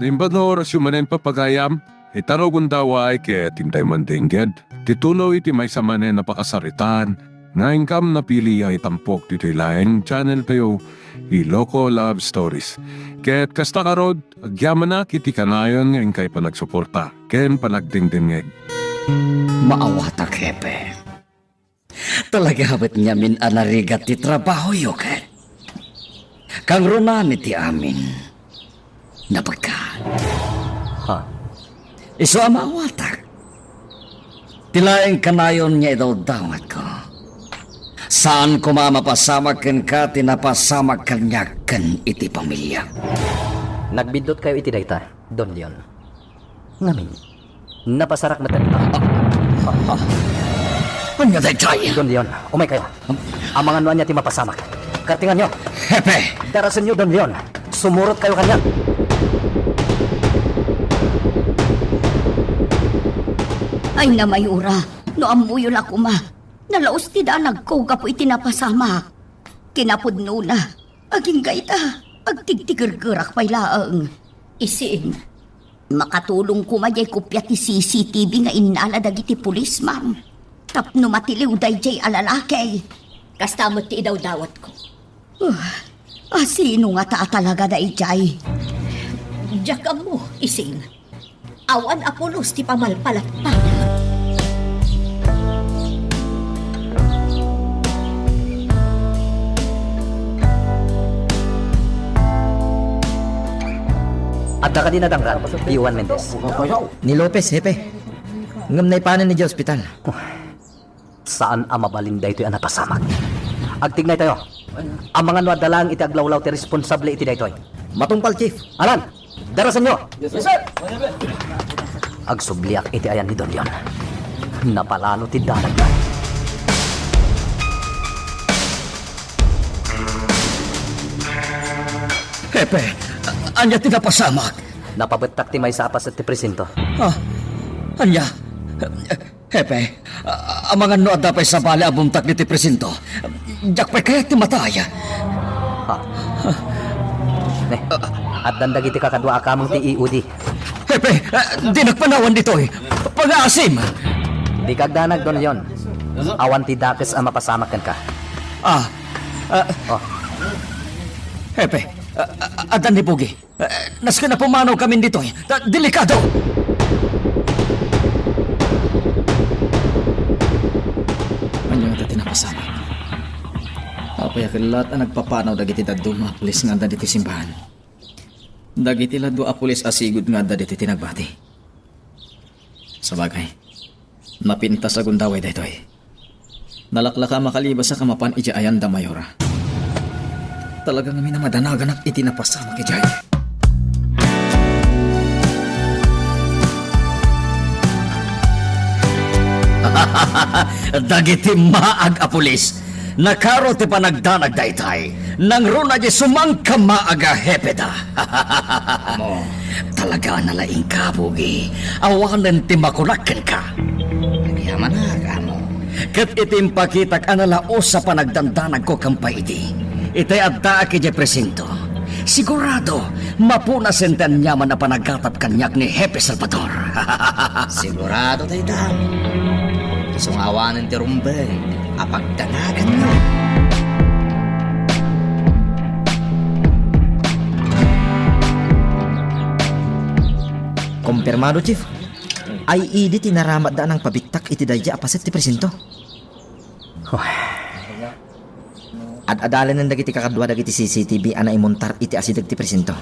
Limbador syumanen papagayam, itaro gundaway kaya tintay mandingged. Titulo iti may samanen na pakasaritan, nga ingkam na pili ay tampok dito laing channel kayo, Iloco Love Stories. Kaya't kasta karod, agyaman na kiti kanayon ngayon kay panagsuporta, ken panagdingdingeg. Maawatak, hepe. Talaga ba't niya min anarigat ti trabaho yuket? Kang runan iti amin. Napagka. Ha? Iso ang maawatak. Tilaing kanayon niya daw dawat ko. Saan ko mamapasamakan ka, tinapasamakan niya kan iti pamilya. Nagbidot kayo iti dayta, Don Leon. Ngamin, napasarak na tayo. Ano day tayo? Don Leon, umay kayo. Ang mga nuan niya ti mapasamak. Kartingan nyo. Hepe! Darasan nyo, Don Leon. Sumurot kayo kanya. Ay na mayura, no amuyol ako ma. Nalaos ti da nagkoga po itinapasama. Kinapudno na, aging gaita, agtigtigirgirak pa'y laang. Isin, makatulong ko majay kopya ti CCTV nga inala dagiti pulis, ma'am. Tapno matiliw dayjay alalakay. Kastamot ti idaw dawat ko. Sino nga ta talaga dayjay? Diyak mo, isin. Awan apulos ti pamalpalat pa. At na kanina dangran, Iwan Mendez. Ni Lopez, hepe. Ngam na ipanan ni Diyos Hospital. Saan ang mabalinday ito'y napasamak? Agtignay tayo. Ang mga nuadalang iti aglawlaw ti responsable iti daytoy. Matungpal, Chief. Alan, darasan nyo. Yes, sir. Agsubliak iti ayan ni Don Leon. Napalano ti dalag na. Hepe, anya tinapasamak. Napabetak ti may sapas at ti presinto. Anya? Hepe, ang mga noad na pa'y sa bali abuntak ni ti presinto. Diyak pa'y kaya ti mataya. Ha? At dandag iti kakadwa akamong ti iudi. Hepe, di nagpanawan dito eh. Pag-aasim. Di kagdanag, Don Leon. Awan ti dakes ang mapasamakan ka. Oh, Hepe, adan ni Pugi. Naska na pumanaw kami dito eh. Delikado. Ano nga tinapasama? Apaya kilat ang nagpapanaw dagiti daddo mga pulis nga da diti simbahan. Dagiti laddo a pulis asigod nga da diti tinagbati. Sabagay, napintas sa gundaway daytoy. Nalaklaka makalibas sa kamapan iti ayan da mayora. Talagang kami na madanagan at itinapasama kay Jay. Dagiti maag a pulis. Nakaro ti panagdanag daytay. Nang runa di sumangka maaga hepeda. Talaga nalaing ka, Pugi. Awanan ti makulakan ka. Yaman na ka mo. Kat itimpakitak analaos sa panagdandanag ko kampay iti. Itay adda ki di presinto. Sigurado, mapuna senten nyaman na panagkatap kanyak ni Hepe Salvador. Sigurado tayo dam. Isungawanan ti rumbeng. Apagdanagan mo. Kumpirmado, Chief. Ay idi tinaramat da ng pabiktak iti dayja apaset ti presinto. At adalan ng dagiti kakadwa dagiti CCTV ana imontar iti asidag ti presinto.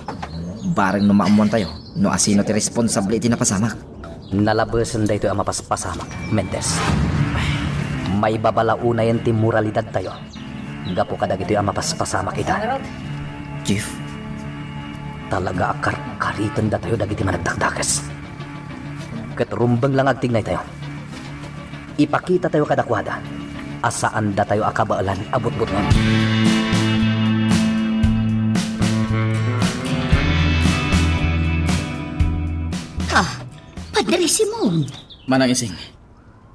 Bareng no maamuan tayo, no asino ti responsable iti napasamak. nalabasan da ito ang mapaspasamak, Mendez. May babalauna yan ti moralidad tayo. Gapo kadag ito ang mapaspasamak kita. Chief, Talaga akar-karitan da tayo dagiti managdakdakas. Katrumbang lang agtignay tayo. Ipakita tayo kadakwada. Asaan da tayo akabaalan abot-boton. Ha? Padre Simon. manang ising.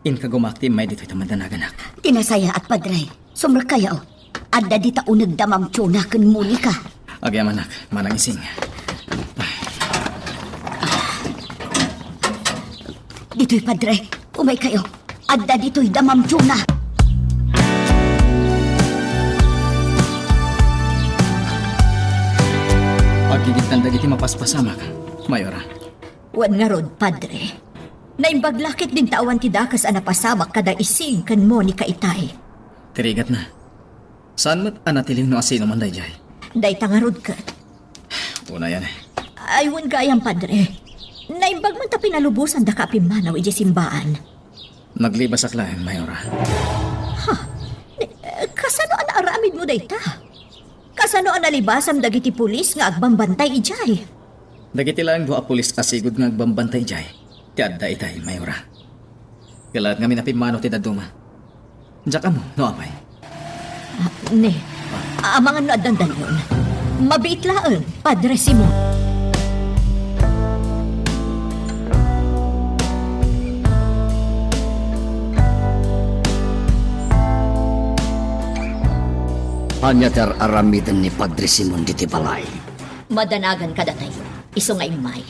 In kagumakti may dito'y tamadanagan ak. Tinasaya at padre. Sumrakayaw. Adda di taunag damam tiyona kan muli ka. Agyaman ak, manang ising. Dito'y padre. Umay kayo. Adda dito'y damam tuna. Pagkigitnan dagiti mapaspasamak, Mayora. Wan nga rod, padre. Naimbaglakit din tawan ti dakas a napasamak kada ising kan mo ni kaitay. Tirigat na. Saan mo't anatiling no asino man dayjay? Day tangarod kat. Una yan eh. Aywan gayang padre. Naimbag man ta pinalubusan da kapimanaw iji simbaan. Naglibas aklayan, Mayora. Kasano ang naaramid mo day ta? Kasano ang nalibasam dagiti pulis nga agbambantay ijay? Dagiti lang doa pulis asigod nga agbambantay jay. Ti adda itay, Mayora. Kalat nga minapimano ti daduma. Diyak mo, no apay. Ne, amangan no adandan yun. Mabiitlaan, Padre Simon. Anya ter aramidan ni Padre Simon diti balay. Madanagan kada tayo. Iso nga imay.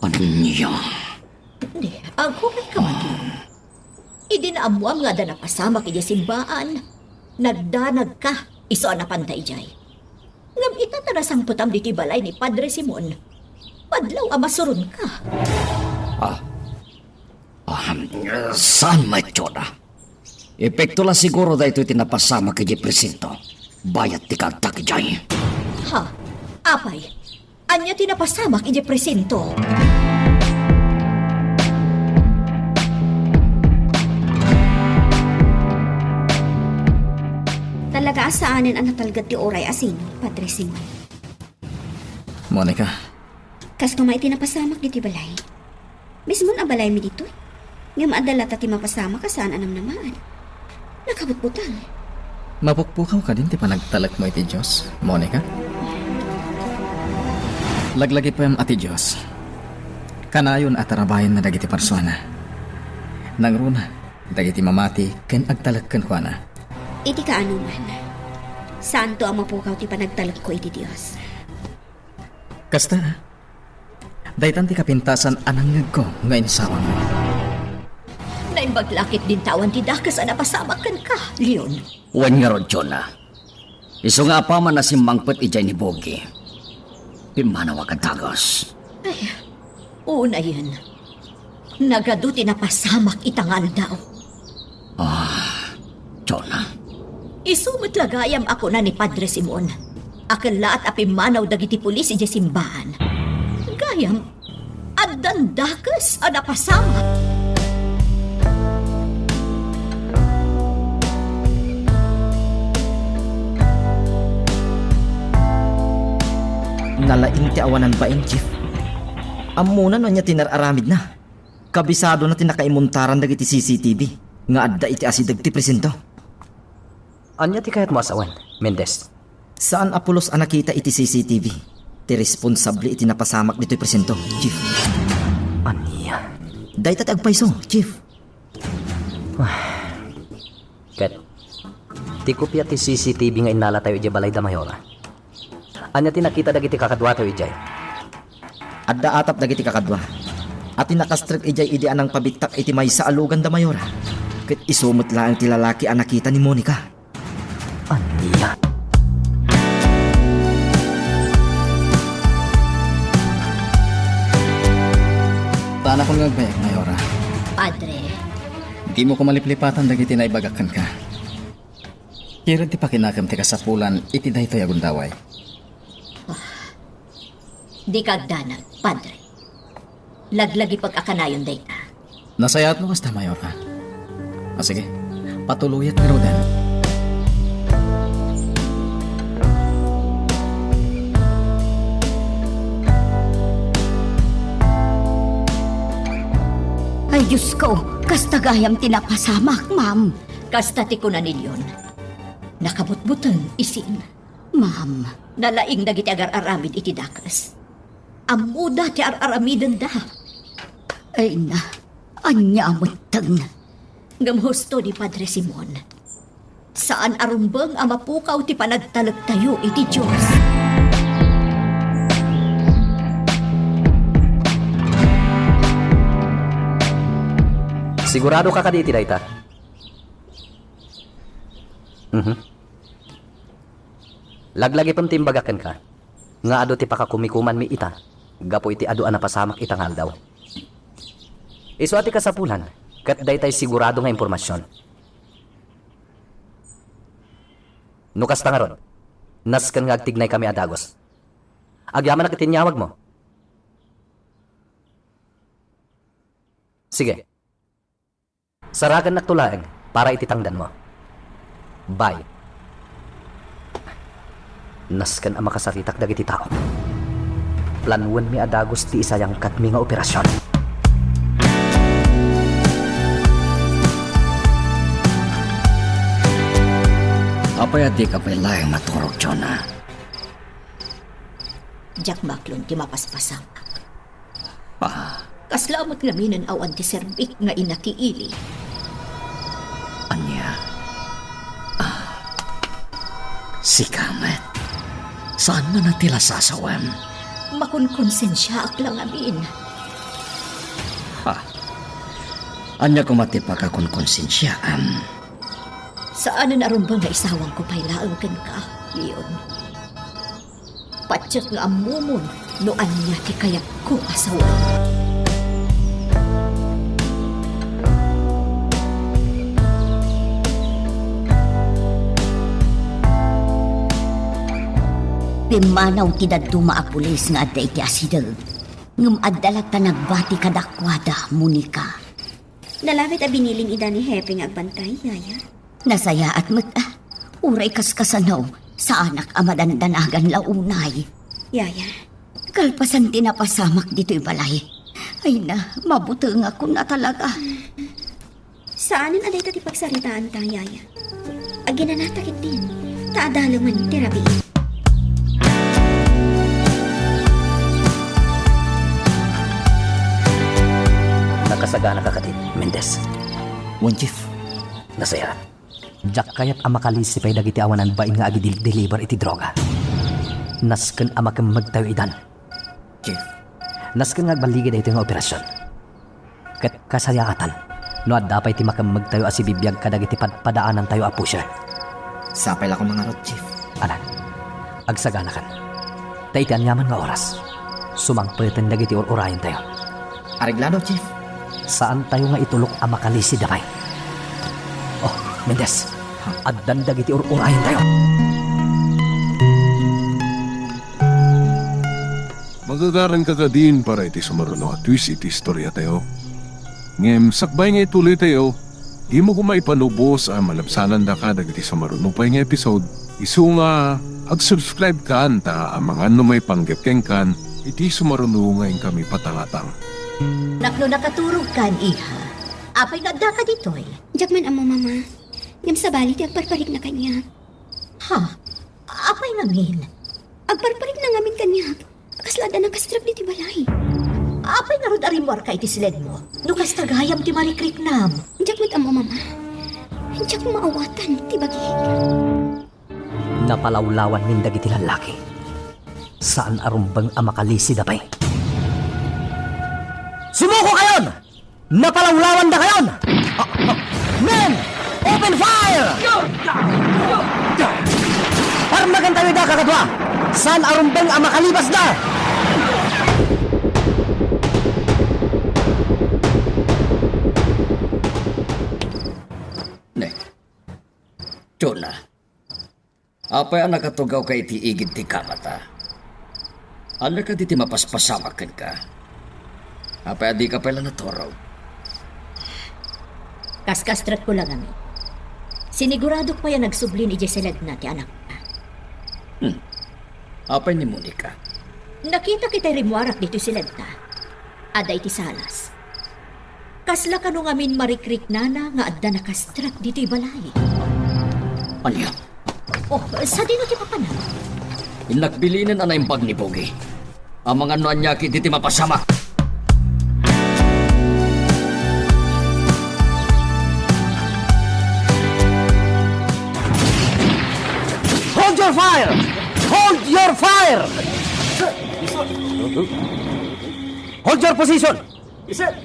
Ano niya? Ne, ako may kamagin. Idinaamuam nga da napasamak ija simbaan. Nagdanag ka. Iso na pantay jay. Ngam itatarasang putam diti balay ni Padre Simon. Padlaw amasurun ka. Saan may tiyona? Epekto lang siguro da ito tinapasama kay presinto. Bayat ti kagtag jay. Ha? Apay? Anya tinapasamak ija presinto? Talaga asaanin ang natalgat ti oray asin, Padre Simon. Monica, Kas kumay tinapasamak diti balay. Mismo ang balay mi dito. Nga maadala ta ti mapasamak kasaan anam namaan. Nakabutbutang. mapukpukaw ka din ti panagtalak mo iti Diyos, Monica. Laglagi pa yung ati Diyos. Kanayon at tarabayan na dagiti persona. Nangruna, dagiti mamati, ken agtalak ken kuana. Iti kaanuman. Santo ang mapukaw ti panagtalak ko iti Diyos. Kasta, daytan ti kapintasan anang ko nga insawang mo. Naimbaglakit din tawan ti dakas a napasamak kan ka, Leon. Wan nga rod tiyona. Iso nga pa man na simbangpet ijay ni Bogi. Pimanaw agad-tagos. Una yan. Nagado tinapasamak itangal daw. Tiyona. Isumot lagayam ako na ni Padre Simon. Akala at apimanaw dagiti pulis ija simbahan. Gayam, addan dakas a napasamak. Nalaing ti awanan ba in, Chief? Amunan no niya tinararamid na. Kabisado na tinakaimuntaran dagiti CCTV. Nga adda iti asidag ti presento. Anya ti kayat mo asawan, Mendez? Saan apulos ang nakita iti CCTV? Ti responsable iti napasamak dito'y presento, Chief. Anya? Day tatagpaiso, Chief. Ket, ti kopya ti CCTV nga inala tayo iti balay da Mayora. Anya ti nakita dagiti kakadwa tayo ijay. Adda atap dagiti kakadwa. At tinakastrek ijay idi anang pabiktak iti may sa alugan da Mayora. Ket isumot lang ti lalaki ang nakita ni Monica. Anya? Tana kong nagbayag, Mayora. Padre, Di mo ko maliplipatan dagiti na ibagakan ka. Kira ti pakinakam ti kasapulan iti daytoy agundaway. di kagdanag, Padre. Laglagi pag-akanayon dayta. Nasayat mo kasta, Mayora. Sige, patuluyat nga rodan. Ay, Diyos ko, kastagayam tinapasamak, ma'am. Kasta ti ko na nilyon. Nakabutbutan, isin. Ma'am, nalaing dagiti agar-aramid iti dakas. Amuda ti ar-aramidan da. Ay na, anya amutang. Gamhusto ni Padre Simon. Saan arumbang amapukaw ti panagtalag tayo iti Diyos? Sigurado ka ka di iti dayta? Laglagi pam timbagakan ka. Nga ado ti pakakumikuman mi ita. Gapo iti ado na pasamak itangal daw. Isu ati kasapulan, kat daytay sigurado nga impormasyon. Nukas tangaron, naskan nga agtignay kami adagos. Agyaman na kitinyawag mo. Sige. Saragan na tulaeng para ititangdan mo. Bye. Naskan ang makasaritak dagiti tao. Planuan mi adagos ti isayang kat mi nga operasyon. Apay di ka pa'y laing maturog, Jonah. Jack Backlund ti mapaspasak. Kaslamat nga minan awan ti serbik nga inatiili. Anya. Si Kamet. Saan man natila sasawan? Makunkonsensya ak lang amin. Anya kumatipa ka kung konsensyaan. Saan na narumbang nga isawang ko pa'y laangkan ka, Leon? Patsak nga amumon noan niya ti kayak ko asawan. Pimanaw ti daduma a pulis nga adda iti asideg. Ngum addalat ta nagbati kadakwada, Monica. Nalapit a biniling ida ni Hepe nga agbantay, Yaya. Nasaya at uray kaskasanaw sa anak amadandanagan launay. Yaya, Kalpasan tinapasamak dito'y balay. Ay na, mabuti nga ko na talaga. saanin aday tati pagsaritaan ta, Yaya? Aginanatakit din. Taadalaman terapi. Nakasagana ka katit, Mendez. Wan, Chief. Nasaya. Jack kayat ang makalisipay dagiti awanan bain nga agi deliver iti droga. Nasken ang magtayo idan. Chief. Nasken nga agbaligi da ito nga operasyon. Kat kasayaatan, no adapay ti magtayo asi bibiyag kadagiti padaanan tayo a pusher. Sapay lang ko mga rot, Chief. Anan, agsagana kan. Taitian yaman nga oras. Sumangpeten dagiti urayan tayo. Areglado, Chief. Saan tayo nga itulok ang makalisi damay? Oh, Mendez, addan dagiti urayan tayo. Magagaran ka din para iti sumaruno at twist iti istorya tayo. Ngem, sakbay nga ituloy tayo, di mo kumaipanubos ang malabsanan da ka dagiti sumaruno pa nga episode. Isu nga, ag-subscribe ka anta ang mga numay panggapkeng kan, iti sumaruno ngayon kami patangatang. Nakno nakaturog kan, iha. Apay nga ka dito'y. Jakman amo, Mama. Ngam sa bali ti agparparik na kanya. Ha? Apay ngamin. Agparparik na ngamin kanya. Kaslada ng kastrap ni ti balay. Apay nga rod arimwar ka iti silid mo. Nukas tagayam ti marikrik nam. Jakman amo, Mama. Jak maawatan ti bagi. Napalawlawan min dagiti lalaki. Saan arumbang ang makalisi dapay? Sumuko kayon! Napalawlawan da kayon! Men! Open fire! Parmagan tayo da kakadwa! Saan arumbang ang makalibas da? Ne. Jonah. Apay ang nakatugaw ka iti igid ti kamata. Ano ka di ti mapaspasamakan ka? Apay adi ka pala naturaw. Kaskastrat ko lang amin. Sinigurado pa yan nagsublin ije silid na ti anak na. Apay ni Monica. Nakita kita rimwarak dito silid na. Aday ti salas. Kasla kano ngamin marikrik nana nga adda nakastrat dito'y balay. Anya? Oh, sa dino ti papanan? Inakbilinan anay impag ni Pogi. Ang mga nuanyaki di ti mapasamak. Hold your fire! Hold your fire! Hold your position!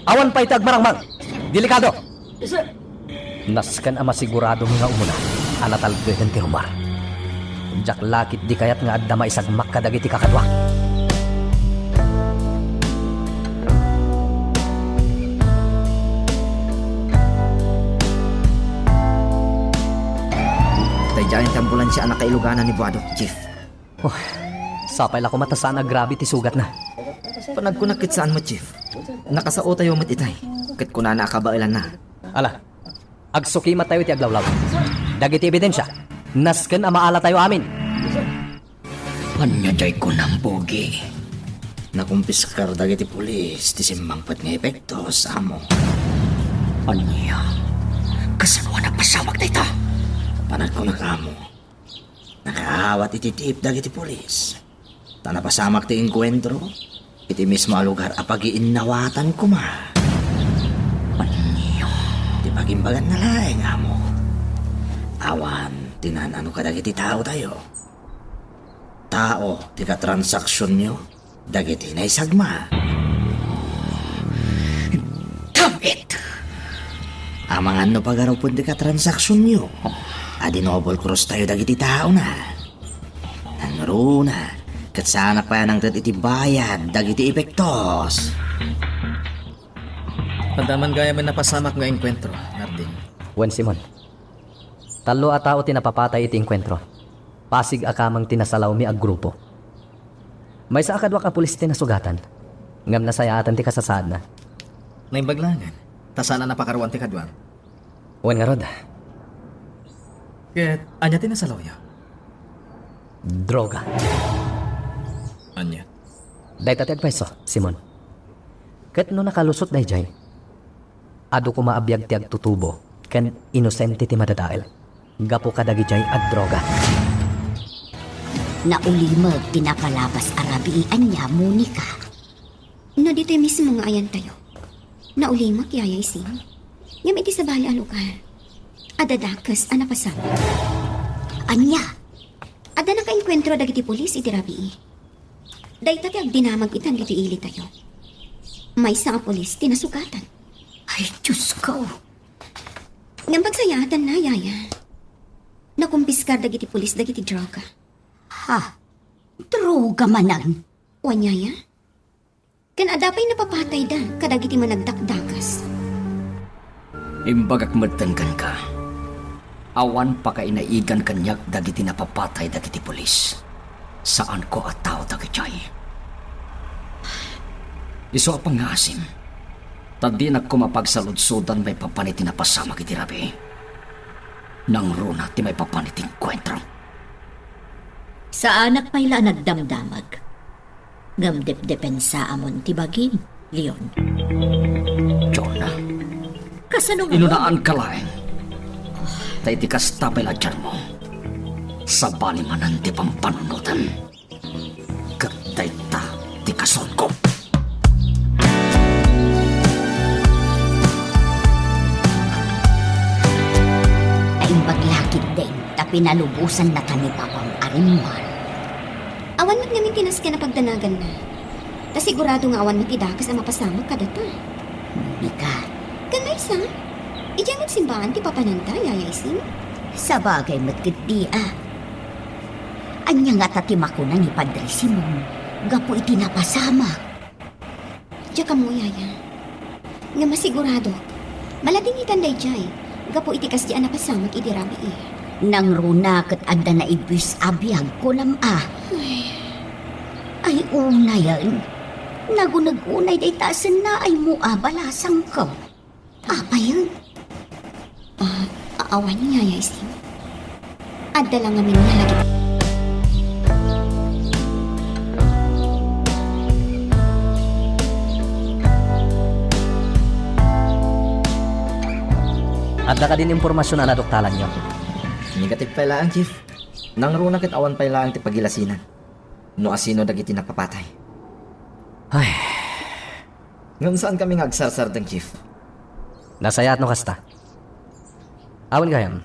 Awan pa itag marangmang. Delikado. Naskan ang masigurado nga umuna, anatalgaydan ti Romar. Jak lakit di kayat nga adda maisagmak kadagiti kakadwa. Tay dyan ti ambulansya anak kailuganan ni Buado, Chief. Sapay la ko matasana grabe ti sugat na. Panagkunakit saan mo, Chief? Nakasao tayo mo't itay. Kat kunana akabailan na. Ala, agsuki tayo ti aglawlaw. Dagiti ebidensya, nasken ang maala tayo amin. Panyajay ko ng bogi. Nakumpiskar dagiti pulis ti simbangpat nga epekto sa amo. Anya? Kasanwa na pasamak na ito? Panagkunak amo. Nakahawat iti tiip dagiti pulis. Tanapasamak ti inkwentro. Iti mismo a lugar apagiinnawatan ko ma. Anya? Ti pagimbagan na laeng amo. Awan, tinanano ka dagiti tao tayo. Tao, ti katransaksyon nyo, dagiti na isagma. Damit! Amangan no pagarupon ti katransaksyon nyo. Adi noble cross tayo dagiti tao na. Nangruna, kat sana pa nang iti bayad, dagiti epektos. Padaman gaya man napasamak nga engkwentro, Nardin. Wen Simon, talo a tao tinapapatay iti engkwentro. Pasig akamang tinasalaw mi ag grupo. May sa akadwa ka pulis tinasugatan. Ngam nasayatan ti kasasad na. Naimbaglangan. Tasana napakaruan ti kadwang. Wen nga rod, Ket, anya tinasalaw ya? droga. Anya? Day tati agpaiso, Simon. Ket no nakalusot day jay, ado ko maabiyag ti agtutubo, ken inosente ti madadael. Gapo kadagi jay ag droga. Naulimag tinapalabas arabian niya, Monica. No, dito mismo nga ayan tayo. Naulimak yaya isin. Ngam iti sa bali ang lugar. Adadakas ang napasama. Anya, Ada na kainkwentro dagiti pulis iti rabii. Dayta ti agdinamag itan iti ili tayo. May sa nga pulis tinasugatan. ay Diyos ko. Ngam pagsayatan na yaya. Nakumpiskar dagiti pulis dagiti droga. Ha, droga manan. Wanyaya? Kan adapay napapatay da kadagiti managdakdakas. Imbagak madtangkan ka. Awan pa ka inaigan kanyak dagiti napapatay dagiti pulis. Saan ko at tao dagitay? Iso a pangasim. Tadi nagkumapagsaludsudan may papaniti na pasama kiti rabi. Nang runa ti may papaniting kwentro. Sa anak payla nagdamdamag. Ngam depensa amon ti bagim, Leon. Jonah, Kasano nga inunaan ka laeng. Tay ti kastapay ladyan mo. Sa balimanan ti pampanunutan. Katay ta ti kason ko. Naimbag lakit din, tapi nalubusan na tani papang arimwan. Awan mat ngamin tinas ka na pagdanagan na. Ta sigurado nga awan matidakas ang mapasama kada ta. Monica, Kanay sa? Ijang simbahan ti papananta yaya isin. sa bagay matkit di Anya nga tatimako na ni Padre Simon. Gapo iti napasama. Diya ka mo yaya. Nga masigurado. Malating itanday jay. Gapo itikas di napasamak iti rabi eh. Nang runa kat adda na ibis abiyag ko Ay una yan. Nagunag-unay day tasan na ay muabalasang ko. Apa yun? Awan niya yaya isin. Adda lang amin nalagi. Adda ka din impormasyon na naduktalan nyo. Negative pa lang, Chief. Nang runa kit awan pa lang ti pagilasinan. No asino dagiti nakapatay. Ay, Ngam saan kami ngagsarsardang, Chief? nasayat no kasta. Awan gayam.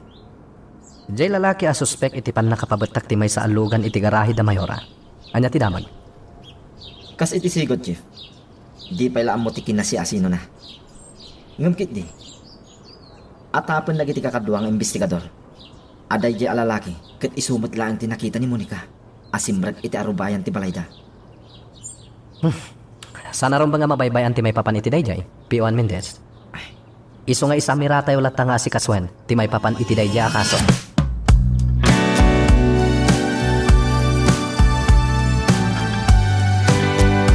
Jay lalaki a suspek iti pan nakapabatak ti may sa alugan iti garahe da mayora. Anya ti damag. Kas iti sigod, Chief. Di pa ilaan mo ti kinasi asino na. Ngam kit di. Atapon lagi ti kakaduang investigador. Aday di alalaki, ket isumot lang ti nakita ni Monica. Asimrag iti arubayan ti balayda. Sana ron ba nga mabaybayan ti may papan iti dayjay, P.O. Mendez? Iso nga isa miratay ulat nga si Kaswen, ti may papan iti dayjay akaso.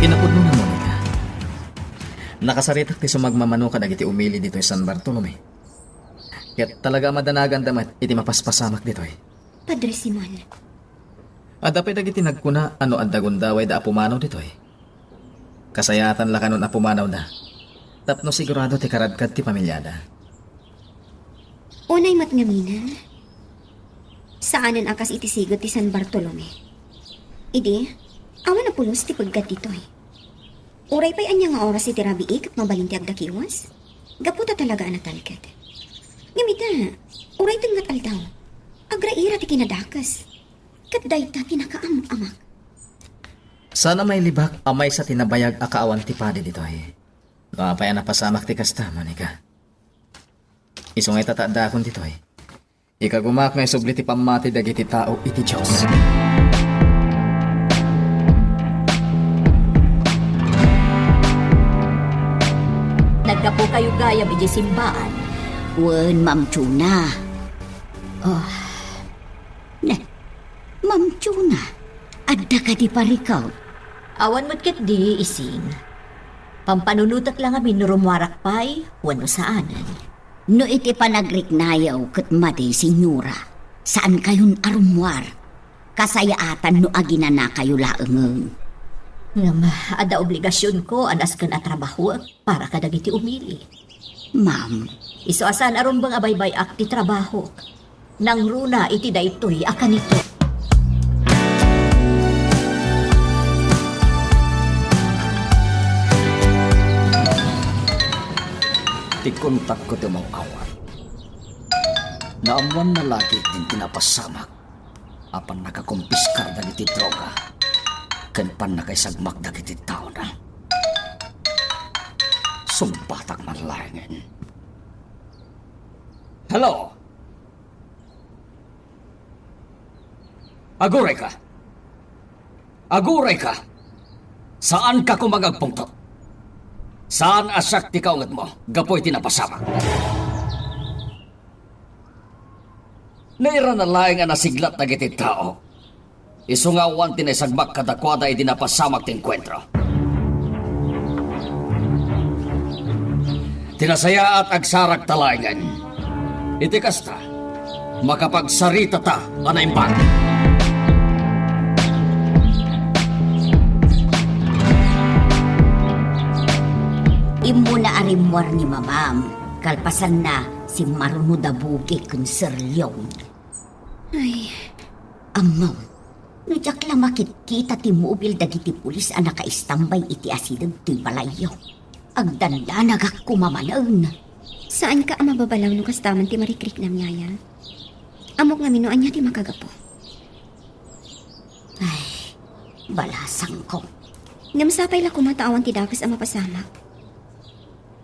Kinapudno na Monica. Nakasaritak ti sumagmamano ka dagiti umili dito San Bartolome. Ket talaga madanagan damat iti mapaspasamak dito Padre Simon, Adapay dagiti nagkuna ano ang dagundaway da apumanaw dito Kasayatan la kanon apumanaw na. Tapno sigurado ti karadkad ti pamilyada. unay matngaminan. Saanan akas iti sigot ti San Bartolome? Idi, awan na pulos ti paggat dito Uray pa'y anya nga oras iti rabiik at mabalin ti agdakiwas. Gaputa talaga anatalkad. Ngamita, uray tingat aldaw. Agraira ti kinadakas. Kat dayta pinakaamak-amak. Sana may libak amay sa tinabayag akaawan ti padi dito Kapaya na pasamak ti kasta, Monica. Isungay tataada akong dito Ikagumak nga isubli ti pamati dagiti tao iti Diyos. Nagkapo kayo gaya biji simbaan. Wen, Ma'am Chuna. Oh. Ne, Ma'am Chuna. Adda ka di parikaw. Awan mo't ket di ising. Pampanunutat lang amin rumwarak pa'y wano saanan. No iti panagriknayaw ket mati senyora. Saan kayon arumwar? Kasayaatan no aginana kayo laeng. Ngam, ada obligasyon ko anas kan atrabaho para kadagiti umili. Ma'am, iso asan aron bang abaybay akti trabaho. Nang runa iti daytoy akan ito. Ti kontak ko ti mga awan. Naamuan na lagi din tinapasamak. Apan nakakumpiskar dagiti droga. Ken pan nakaisagmak dagiti tao na. Sumbatak man langin. Hello? Aguray ka? Aguray ka? Saan ka kumagagpungtot? Saan asak ti kaungat mo? Gapoy tinapasamak. Naira na laing nga nasiglat na giti tao. Isungawan tinasagmak kadakwada ay dinapasamak ti enkwentro. Tinasaya at agsarak talayngan. Iti kasta, makapagsarita ta anaimbag. Imo na arimwar ni mamam. Kalpasan na si Maruno Bugi kun Sir Leon. Ay, Amaw, nadyak lang makikita ti mobil dagiti pulis ang nakaistambay iti asidag ti balayaw. Agdanda nagak kumamanan. saan ka ang mababalaw no kastaman ti marikrik na miyaya? Amok nga minuan niya ti makagapo. Ay, balasang ko. Ngamsapay la kumataawan ti dakas ang mapasamak.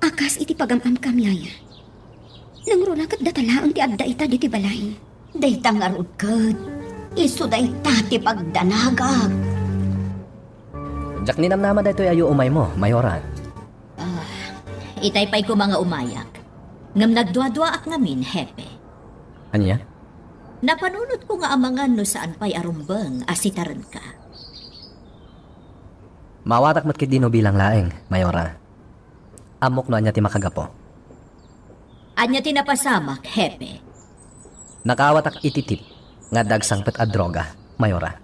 Akas iti pagamam ka miyaya. Nang runakat datalaang ti adda ita di ti balay. Daytang arudkad. Iso dayta ti pagdanagag. Jak ninamnama daytoy ayo umay mo, Mayora. Itay pa'y ko mga umayak. Ngam nagdwa-dwa ak ngamin, hepe. Anya? Napanunod ko nga amangan no saan pa'y arumbang asitaran ka. Mawatak mat dino bilang laeng, Mayora. Amok no anya ti makagapo. Anya tinapasamak, hepe. Nakawatak ititip nga dagsangpet a droga, Mayora.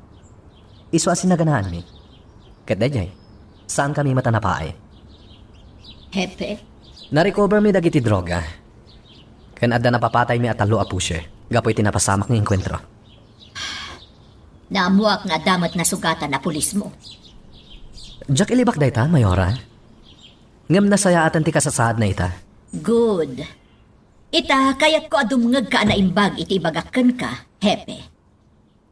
Iso asin naganaan mi. Ket dayjay, saan kami matanapaay? Hepe, Na-recover mi dagiti droga. Ken adda napapatay mi atalo a pusher. Gapoy tinapasamak ng enkwentro. naamuak nga damat na sugatan na pulis mo. Jak ilibak dayta, Mayora. Ngam nasayaatan ti kasasaad na ita. Good. Ita, kayat ko adumngag ka na imbag iti bagakan ka, hepe.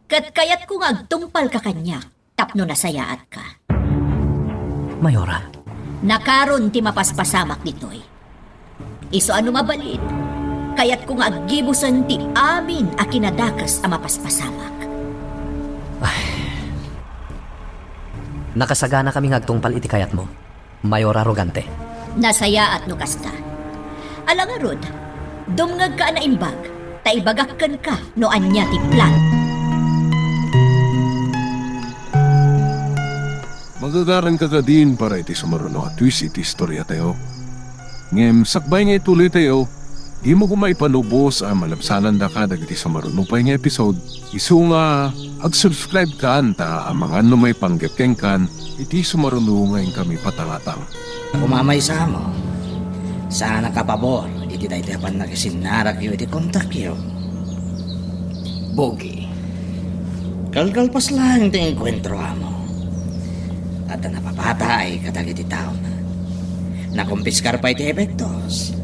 Kat kayat ko nga agtumpal ka kanya, tapno nasayaat ka. Mayora, Nakaron ti mapaspasamak ditoy. Iso ano mabalit? Kayat ko nga gibusan ti amin a kinadakas a mapaspasamak. Nakasagana kami ngagtungpal iti kayat mo. Mayor Arrogante. Nasaya at no kasta. Alangarod, dumngag ka na imbag, taibagakkan ka no anya ti plan. Magagaran ka din para iti sumaruno at twist iti istorya tayo. Ngem, sakbay nga ituloy tayo, di mo kumay panubos ang malabsanan da ka dagiti sumaruno pa nga episode. Isu nga, ag-subscribe ka anta ang mga may panggapkeng kan, iti sumaruno ngayon kami patangatang. Kumamay sa mo. Sana ka pabor, iti daytapan nagsinarag yu iti kontak yu. Bogi, Kalkalpas lang iti enkwentro mo. At napapatay katag iti taon. Nakumpiskar pa iti epektos.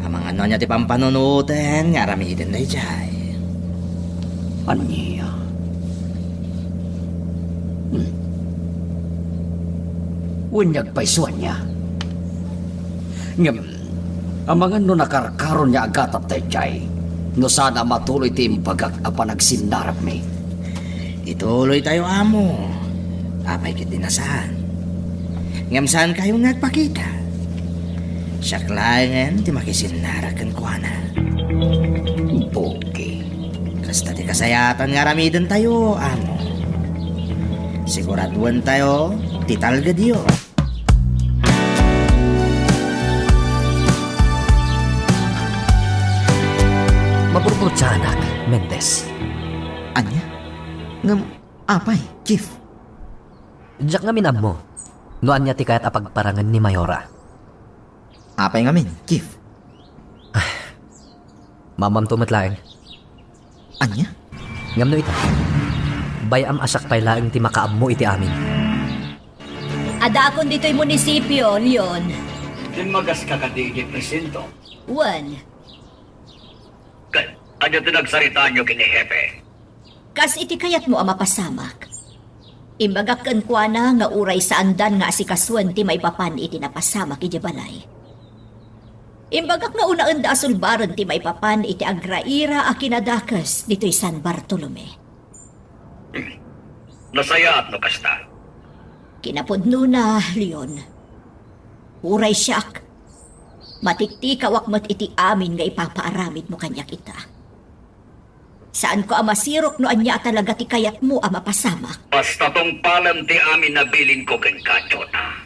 Ang mga ano niya ti pampanunutin, nga ramitin na ijay. anya. Unyag pa isuan niya. Ngem, ang mga no nakarkaron niya agatap tayo jay. No sana matuloy ti imbagak apa nagsinarap mi. Ituloy tayo amo. Apay kit dinasahan. Ngam saan kayo nagpakita? Siya klayan ti makisinarakan ko na. Bogi. Kasta ti kasayatan nga ramidan tayo, amo. Siguraduan tayo, ti talga diyo. Maburburtsanak, Mendez. Anya? Ngam, apay, chief. Diyak nga minab mo. Noan niya ti kayat apagparangan ni Mayora. Apay ngamin, chief. Mamam tumatlaeng. Anya? Ngam no ita. Bayam asak pay laeng ti makaam mo iti amin. Ada akon dito'y munisipyo, Leon. Magas ka kadigit presento. One, Ano ito nagsaritaan nyo kini Hepe? kas iti kayat mo ang mapasamak. Imbagakkan kwa na nga uray sa andan nga asikaswan ti may papan iti napasamak iti balay. Imbagak nga unaan da asulbaran ti may papan iti agraira a kinadakas dito'y San Bartolome. Nasaya at no kasta. Kinapudno na, Leon. Uray siyak. Matikti kawakmat iti amin nga ipapaaramid mo kanya kita. Saan ko amasirok no anya talaga ti kayat mo ang mapasamak? Basta tong palam ti amin na bilin ko ken Kachona.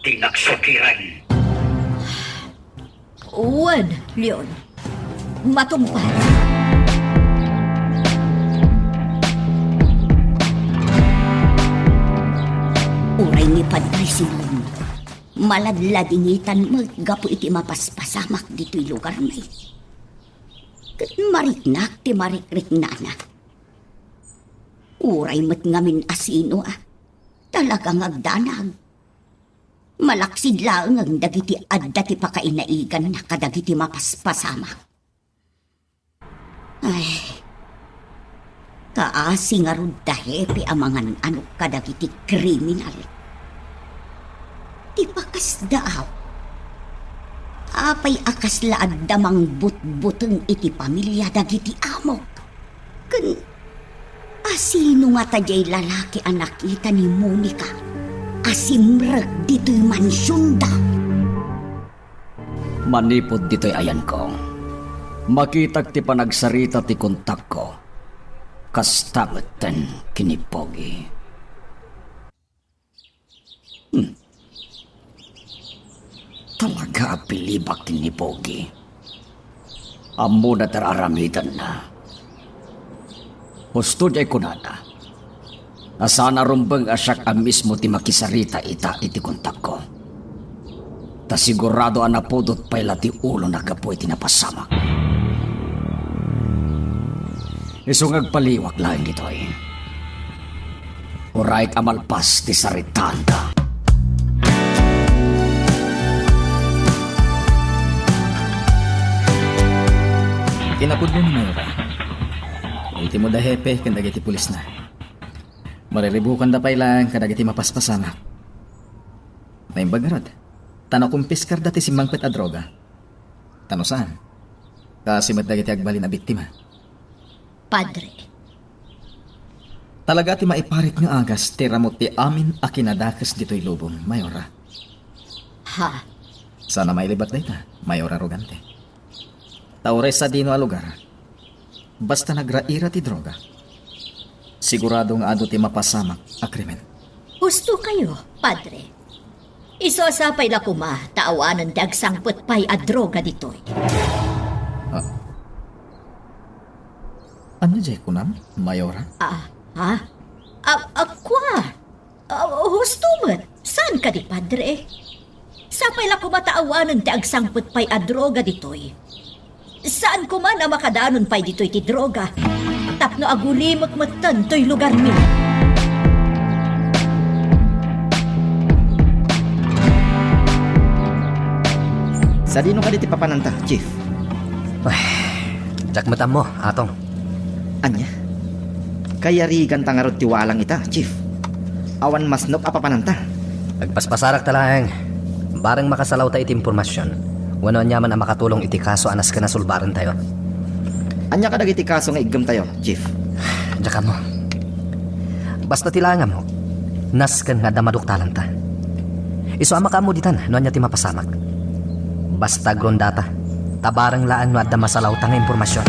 Tinaksukiran. Uwan, Leon. Matumpad. Uray ni Padre Simon. Maladladingitan mo gapo iti mapaspasamak dito'y lugar na mariknak ti marikrik na. Uray mo't ngamin asino talagang agdanag. Malaksid lang ang dagiti adda ti pakainaigan na kadagiti mapaspasamak. Ay, kaasi nga rud dahepi amangan ano kadagiti kriminal. Ti pakasdaaw. Apay akas laad damang but-buteng iti pamilya dagiti amok. Kun asino nga tajay lalaki ang nakita ni Monica asimrag dito'y mansyon da. Manipod dito'y ayan ko. Makitag ti panagsarita ti kontak ko. Kastametan kinipogi. Talaga pilibak ni Pogi. Amo na tararamidan na. Husto di ko na. Asana rumbang asyak ang mismo ti makisarita ita iti kontak ko. Ta sigurado anapodot pala ti ulo na kapoy tinapasamak. Isungag paliwak lang dito eh. Uray kamalpas ti saritanda. Kinapudno ni Mayora. Ultimo da hepe kandagiti pulis na. Mariribukan da pailang kadagiti mapaspasamak. Naimbag garad. Tano kumpiskar dati si mangpet a droga. Tano saan? Kasimot dagiti agbalin na biktima. Padre, Talaga ti maiparit nga agas ti ramot ti amin a kinadakas dito'y lubong, Mayora. ha? Sana mailibat na ita, Mayora Rogante. Taure sa dino a lugar, basta nagraira ti droga. Sigurado nga ado ti mapasamak a krimen. Gusto kayo, Padre. Isosapay la kuma, taawanan ti agsangpot pa'y a droga ditoy. Ano jay kunam, Mayora? Ha? Akwa? Husto mo, saan ka di, Padre? Sapay la kuma taawanan ti agsangpot pa'y a droga ditoy. Saan ko man na makadanon pa'y ditoy ti droga? Tapno agulimot matan to'y lugar mi. Sa dino ka diti papananta, Chief? Jak matam mo, atong. Anya? Kaya rigan tangarod tiwalang ita, Chief. Awan masnok apapananta. Agpaspasarak talaeng. Barang makasalaw ta iti impormasyon. Wano anyaman ang makatulong iti kaso anas ka nasulbaran tayo. Anya ka dagiti kaso nga igam tayo, Chief? Jaka mo. Basta tilanga mo. Nasken nga damaduktalan ta. Iso ama ka mo ditan, no anya ti mapasamak. Basta grondata. Tabarang laan no adda masalaw ta nga impormasyon.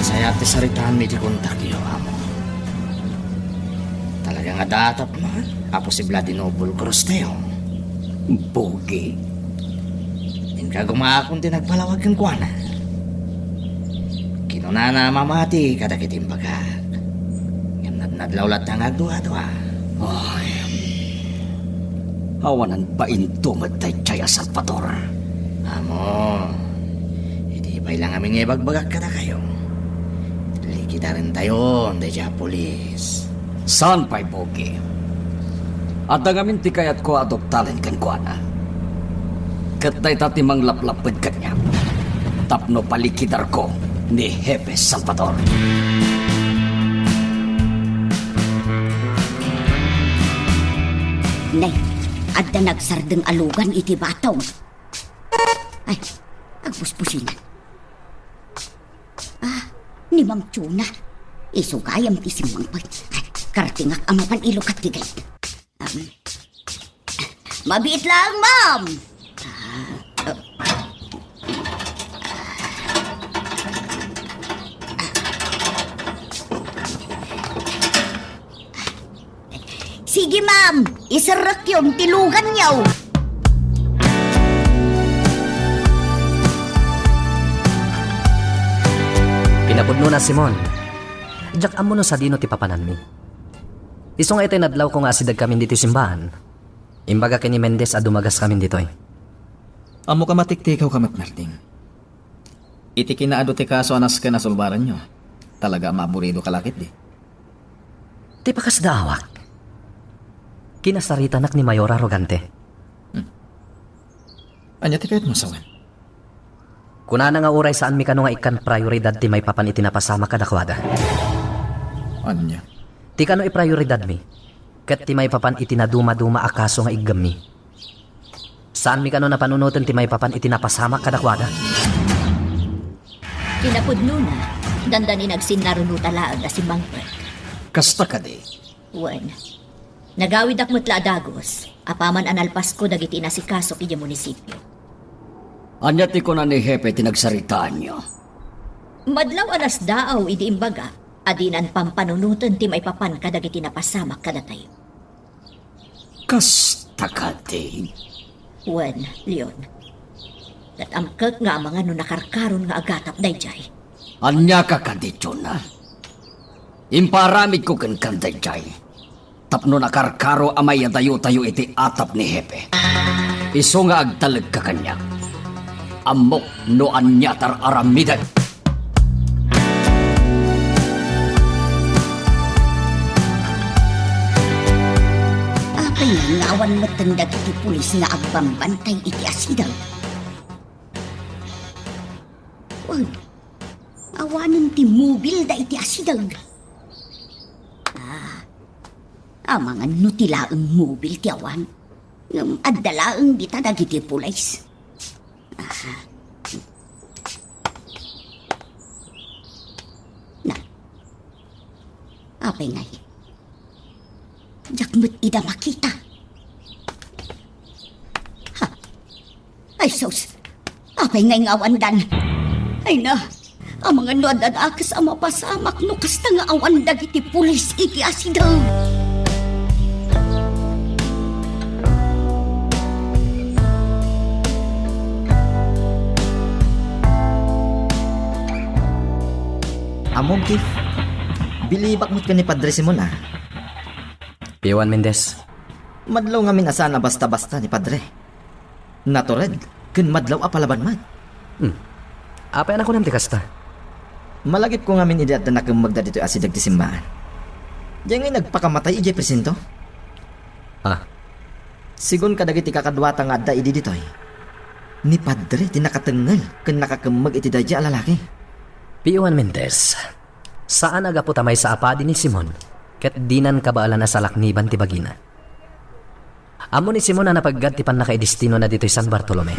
Saya ti saritaan mi ti kontakyo, amo. Talaga nga datap man. Apo si Vladinobol Cruz tayo. Bogi. Din ka gumakon ti nagpalawag kang kuwana. Kinunana mamati kadakiting bagak. Yan nadlawlat na ngagduwa-duwa. Ay, awanan ba intumad tayo Chaya Salvador? Amo, hindi pa ilang aming ibagbagak ka na kayo. Likita rin tayo, hindi siya polis. Saan pa'y Bogi? At ang amin ti kayat ko adoptalen kan kuana. Katay tatimang laplapad kanya. Tapno palikidar ko ni Jefe Salvador. Nay, adda nagsardeng alugan iti bataw. Ay, agpuspusinan. Ni Mang Chuna. Isugayam ti simang pag. Ay, kartingak amapan ilukat tigay. Mabit lang, ma'am! Sige, ma'am. Isarak yung tilugan niyaw. Pinapudno na Simon. Jak amo no sa dino ti papanan mi. Iso nga ito'y nadlaw ko nga asidag kami dito simbahan. Imbaga kini Mendez a dumagas kami dito'y. Amo ka matiktikaw ka matnarding. Iti kinaado ti kaso anas ka nasulbaran nyo. Talaga maburido kalakit di. Ti pakas daawak. Kinasaritanak ni Mayora Rogante. Anya ti kayat mo sawan? Kunana nga uray saan mi kano nga ikan prioridad ti may papan itinapasama kadakwada. Anya? Ti kano i-prioridad mi? Kat ti may papan itinaduma-duma akaso nga igam mi. Saan mi kano napanunutan ti may papan itinapasama kadakwada? Kinapudno na, dandani nagsinarunutalaan na si Mangpet. Kasta ka di. Wen, nagawid akmat Dagos, apaman analpas ko dagiti nasikaso kiti munisipyo. Anya ti ko na ni Jefe tinagsaritaan niyo. Madlaw alas daaw idi imbaga, adinan pampanunutan ti maipapan kadagiti napasamak kada tayo. Kasta ka di. Wen, Leon, natamkak nga mga no nakarkaron nga agatap dayjay. Anya ka ka di, Chuna. Imparamid ko kan dayjay. Tapno nakarkaro amay tayo iti atap ni Jefe. Iso nga agtalag ka kanya. Amok no anya tar aramidan. Apay nga ngawan matandag iti pulis nga agbambantay iti asidang. Wag, awanin ti mobil da iti asidang. Ang mga nutilaang mobil ti awan. Adalaang dita dagiti pulis. Na. Apay ngay. Jakmet ida makita. Ha. Ay sus. Apay ngay ngawandan. Ay na. Ang mga nuadan akas ang mapasamak no kasta nga awan dagiti pulis iti asidaw. Among Kif, bilibak mo't ka ni Padre Simon ah. P1 Mendez. Madlaw nga minasana basta-basta ni Padre. Natured, kun madlaw apalaban man. Apay na ko nam ti kasta. Malagip ko nga min idiat na nakamagda dito asidag ti simbahan. Diyan nga nagpakamatay ijay presinto. Ah, Sigun kadagiti kakadwata nga adda idi ditoy. Ni Padre ti nakatengal kun nakakamag iti dadya a lalaki. P1 Mendez. Saan agaputamay sa apadi ni Simon? Ket dinan kabaala na sa lakniban ti bagina. Amo ni Simon na napaggat ti panakaidestino na dito'y San Bartolome.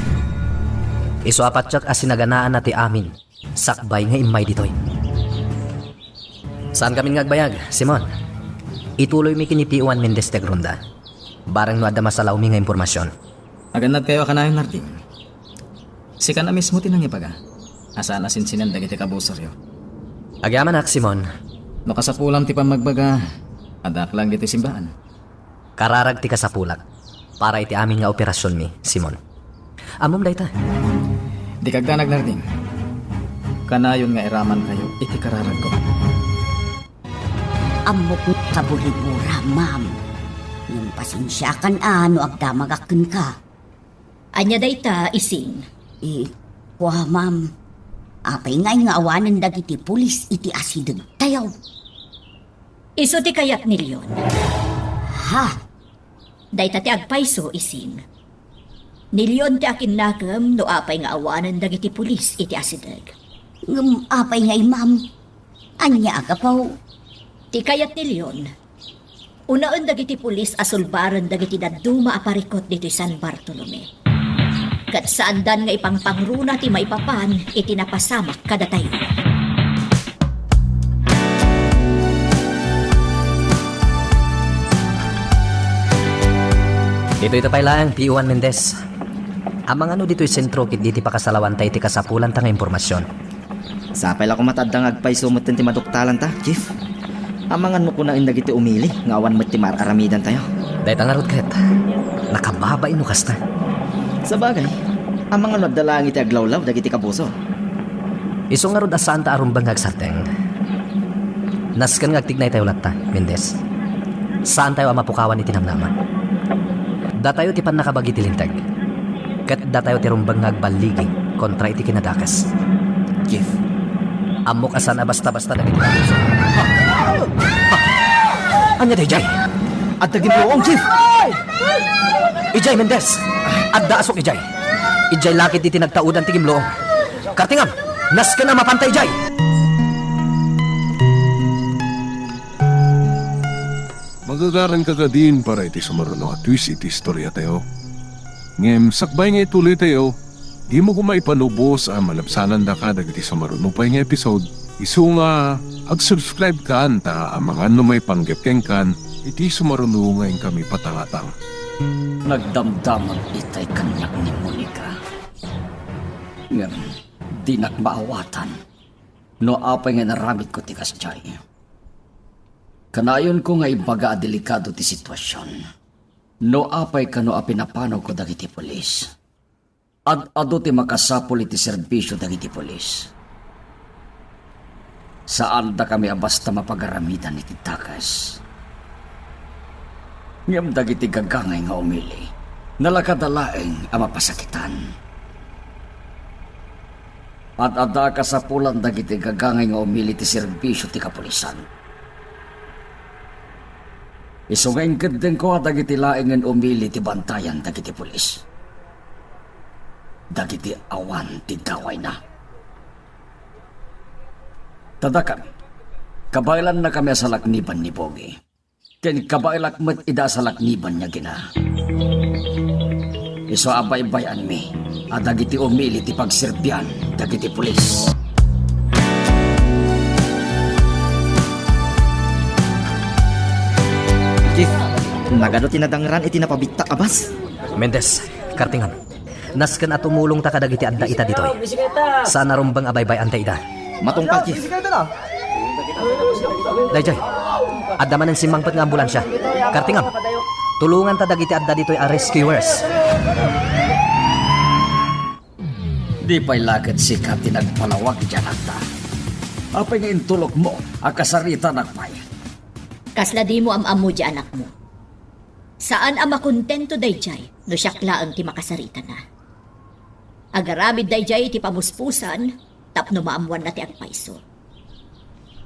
Iso apat tsak as sinaganaan na ti amin. Sakbay nga imay dito'y. Saan kami ngagbayag, Simon? Ituloy mi kini P1 Mendez de Gronda. Barang no adda masalaw mi nga impormasyon. Agannat kayo kanayon Martin. Sika na mismo tinang ipaga. Asaan asin sinan dagiti kabusaryo. Agyaman ak, Simon. No kasapulam ti pamagbaga. Adak lang dito simbahan. Kararag ti kasapulak. Para iti amin nga operasyon mi, Simon. Amom dayta. Di kagdanag narding. Kanayon nga iraman kayo, iti kararag ko. Amok ka bulibura, ma'am. Yung pasensya kan ano agda magakun ka. Anya dayta ising. Wah, ma'am. Apay ngay nga awanan dagiti pulis iti asidag tayaw. Iso ti kayat nilyon. Ha? Dayta ti agpayso ising. Nilyon ti akin nakam no apay nga awanan dagiti pulis iti asidag. Apay ngay, ma'am. Anya aga paw. Ti kayat nilyon. Unaan dagiti pulis asulbaran dagiti daduma aparikot dito San Bartolome. Kat saandan nga ipangpangruna ti maipapan iti napasamak kada tayo. Ito pay lang, P1 Mendez. Amang ano dito'y sentro kit diti pakasalawan tayo ti kasapulan ta nga impormasyon. Sapay lang kumatadang agpay sumot ti maduktalan ta, Chief. Amangan mo ko na indagiti umili, ngawan mo't ti mararamidan tayo. Dahit ang arot ket, nakababa inukas na. Sa bagay, amangan mo dalang iti aglawlaw dagiti kabuso. Iso nga rod asaan ta arumbang agsarteng. Naskan nga agtignay tayo latta, Mendez. Saan tayo amapukawan iti namnama? Da tayo ti pan nakabagi ti lintag. Ket da tayo ti rumbang nga agbaligi kontra iti kinadakas. Chief, Amok asan na basta-basta na iti kabuso. Anya day, Jay? at naging Chief! Ijay Mendez! Adda asok Ijay! Ijay lakit iti nagtaudan ti gimloong. Kartingam! Nas ka na mapantay, Ijay! Magagaran ka ka din para iti sumaruno at twist iti istorya tayo. Ngem, sakbay nga ituloy tayo, di mo kumaipanubos ang malabsanan da ka dagiti sumaruno pa nga episode. Isu nga, ag-subscribe ka anta ang mga may panggapkeng kan, iti sumaruno ngayon kami patangatang. Nagdamdamag itay kanyak ni Monica. Ngam, di nakmaawatan. No apay nga naramit ko ti kasjay. Kanayon ko nga ibaga delikado ti sitwasyon. No apay kano a pinapanaw ko dagiti polis. Ad-ado ti makasapol iti serbisyo dagiti polis. Saan da kami basta mapagaramitan iti takas. Ngam dagiti gagangay nga umili. Nalakadalaeng ang mapasakitan. At ada kasapulan dagiti gagangay nga umili ti serbisyo ti kapulisan. Isungayin kadeng ko dagiti laing umili ti bantayan dagiti pulis. Dagiti awan ti daway na. Tadakam, kabailan na kami sa lakniban ni Bogi. Ken kabailak met ida sa lakniban niya gina. Iso abay-bayan mi. Dagiti umili ti pagsirbyan, dagiti pulis. Chief, nagano tinadangran iti napabitak abas. Mendez, kartingan. Nasken at tumulong ta kadagiti adda ita ditoy. Sana rumbang abaybay ante ida. Matungkal, Chief. Dayjay, adda man ang simangpat nga ambulansya. Kartingam, tulungan ta dagiti adda ditoy a rescuers. Di pa'y lakad si Kati nagpalawag dyan ata. Apay nga intulok mo, akasarita nagpay. Kasla di mo am-amo di anak mo. Saan ang makontento dayjay no siyaklaan ti makasarita na. Agaramid dayjay ti pamuspusan tapno maamuan na ti agpaiso.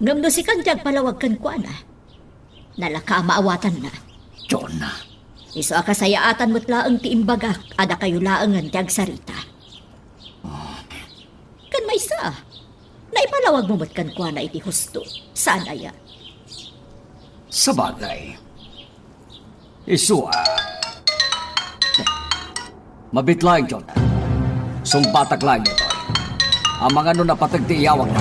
Ngam no si kanjag palawag kan kwa na. Nalaka maawatan na. Jonah, Iso akasayaatan mo't laang ti imbagak ada kayo laangan ti agsarita. Kan may sa. Naipalawag mo mo't kan kwa na iti husto. Saan aya? sa bagay. Isu, mabitlaing, Jonah. Sumbatak lang ito. Ang mga ano napatagti iyawag na.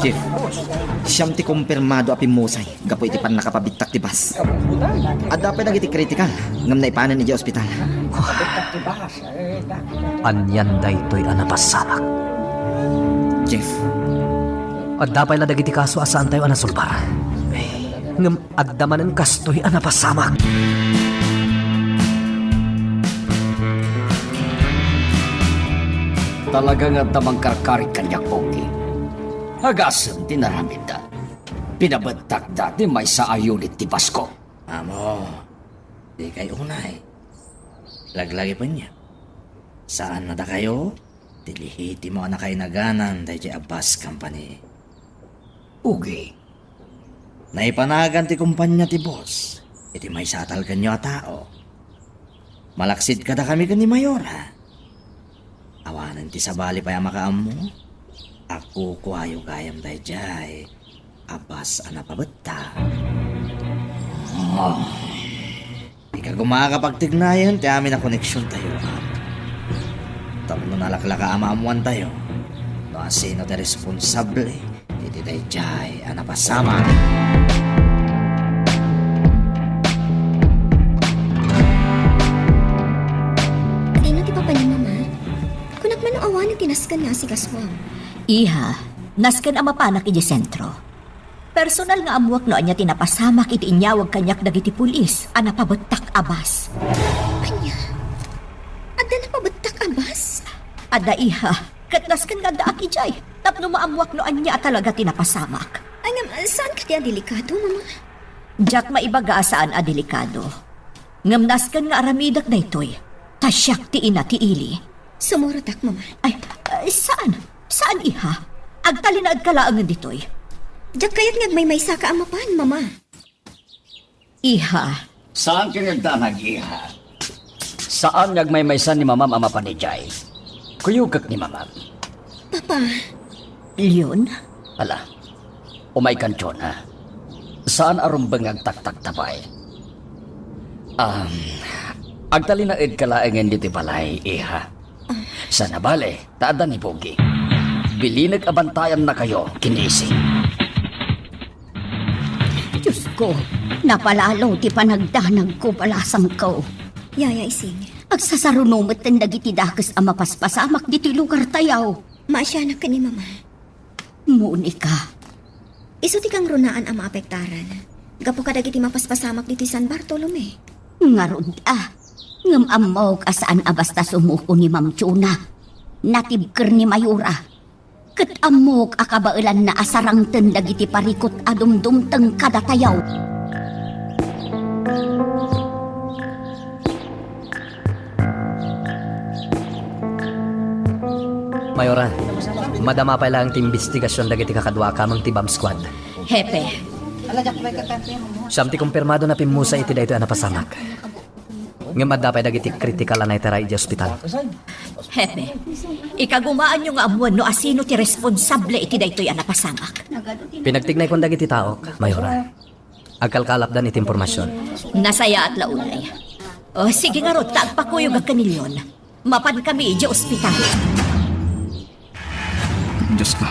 Chief, siyam ti kumpirmado api musay. Gapo iti pan nakapabitak ti bas. At dapat nagiti critical. Ngam na ipanan ni ospital. Anyan daytoy a napasamak. Chief, At dapay la dagiti kaso asaan tayo a nasulbar. Ngam adda man ang kastoy a napasamak. Talagang at tamang karkari kanyak pogi. Hagasem tinaramid da. Pinabantak dati may sa ayunit ti Pasko. amo, di kayo unay. Laglagi pa niya. Saan na da kayo? Tilihiti mo na kayo naganan dahil Abbas Company. Ugi. Naipanagan ti kumpanya ti boss. Iti may satal kanyo a tao. Malaksid kada kami kan ni Mayora. Awanan ti sabali pa yung makaam mo. Ako kuhayo gayam day jay. Abbas anapabata. Di ka gumakapagtignayan ti amin na koneksyon tayo. Tapno nalaklaka amamuan tayo. No asino ti responsable. Iti day jay anapasama. Di na ti papa ni mama. Kunak man ang awan tinaskan nga si Kaswang. Iha, nasken ang mapanak iti sentro. Personal nga amuak no anya tinapasamak iti inyawag kanyak dagiti pulis a napabetak abas. Anya? Adda na pabatak abas? Ada iha, kat nasken nga daak ijay. Tapno maamuak no anya talaga tinapasamak. Ay ngam, saan ka ti delikado, mama? Jack maibaga saan a delikado. Ngam nasken nga aramidak na itoy. Tasyak ti ina ti ili. Sumuratak, mama. Ay, saan? Saan iha? Agtalinaag kalaangan ditoy. Diyak kayat nga may saka amapan, mama. Iha, Saan kinagdanag iha? Saan nagmaymaysan ni mamam ama panijay? Kuyugak ni mamam. Papa, Leon? Ala, umay kanchon ha. Saan arumbang agtaktak tabay? Agtalinaid kalaangan diti balay iha. Sa nabale, taada ni Pogi. Bilinag abantayan na kayo, kinisi. Diyos ko, napalalo ti panagdanag ko palasang ko. yaya ising. Agsasarunomot ang dagiti dakas ang mapaspasamak dito lugar tayaw. Maasyanak ka ni mama. Muni ka. Iso ti kang runaan ang maapektaran. Gapo ka dagiti mapaspasamak dito San Bartolome. Ngarod ngam amog asaan abasta sumuko ni Ma'am Chuna. Natibker ni Mayura. Ket amog akabailan na asarang tendag iti parikot adumdumteng kada tayaw. Mayora, madama pa lang ti investigasyon dagiti kakadwa kamang ti bomb squad. Hepe, Siyam ti kumpirmado na pimusa iti daytoy a napasamak. Nga madapay dagiti kritikal na iteray di ospital. Hepe, ikagumaan nyo nga amuan no asino ti responsable iti daytoy napasamak. Pinagtignay kon dagiti tao, Mayora. Agkalkalap dan iti impormasyon. Nasaya at launay. O sige nga ro, tagpakuyog ang kanilyon. Mapan kami di ospital. Diyos ko.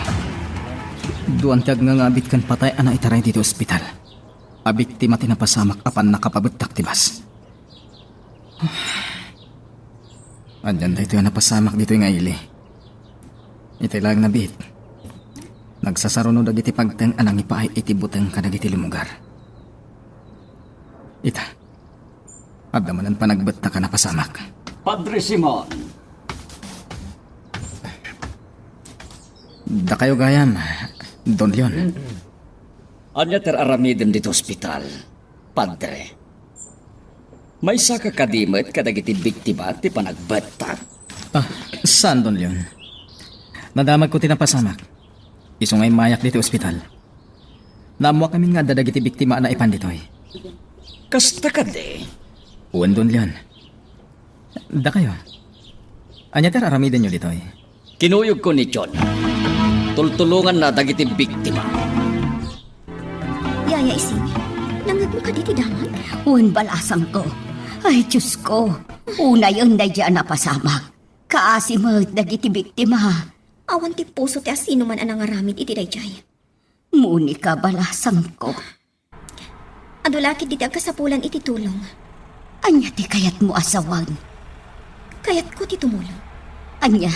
Duan tiyag nga abit kan patay ana itaray dito ospital. Abit ti mati napasamak apan nakapabutak tibas. Andyan dito yung napasamak dito yung aili. Iti lang nabit. Nagsasarunod dagiti pagteng anang ipaay iti buteng kadagiti lumugar. Ita. Abdamanan pa nagbata ka napasamak. Padre Simon, Da kayo gayam, Don Leon. anya ter aramiden dito ospital. Padre, may saka kadimet kadagiti biktima ti panagbatak. Ah, saan Don Leon? Nadamag ko tinapasamak. Isungay mayak dito ospital. Namuha kami nga dadagiti biktima na ipan ditoy. Kasta ka de. Uwan Don Leon. Da kayo. Anya ter aramiden nyo ditoy. Kinuyog ko ni John. Tultulungan na dagiti biktima. Yaya Ising, nangag mo ka diti damag? Un balasang ko. Ay, Diyos ko. Una yun na dyan napasamak. Kaasimot dagiti biktima. Awan ti puso ti asino man anang aramid iti dayjay. Muni ka balasang ko. Adulakit diti agkasapulan iti tulong. Anya ti kayat mo asawan. Kayat ko ti tumulong. Anya,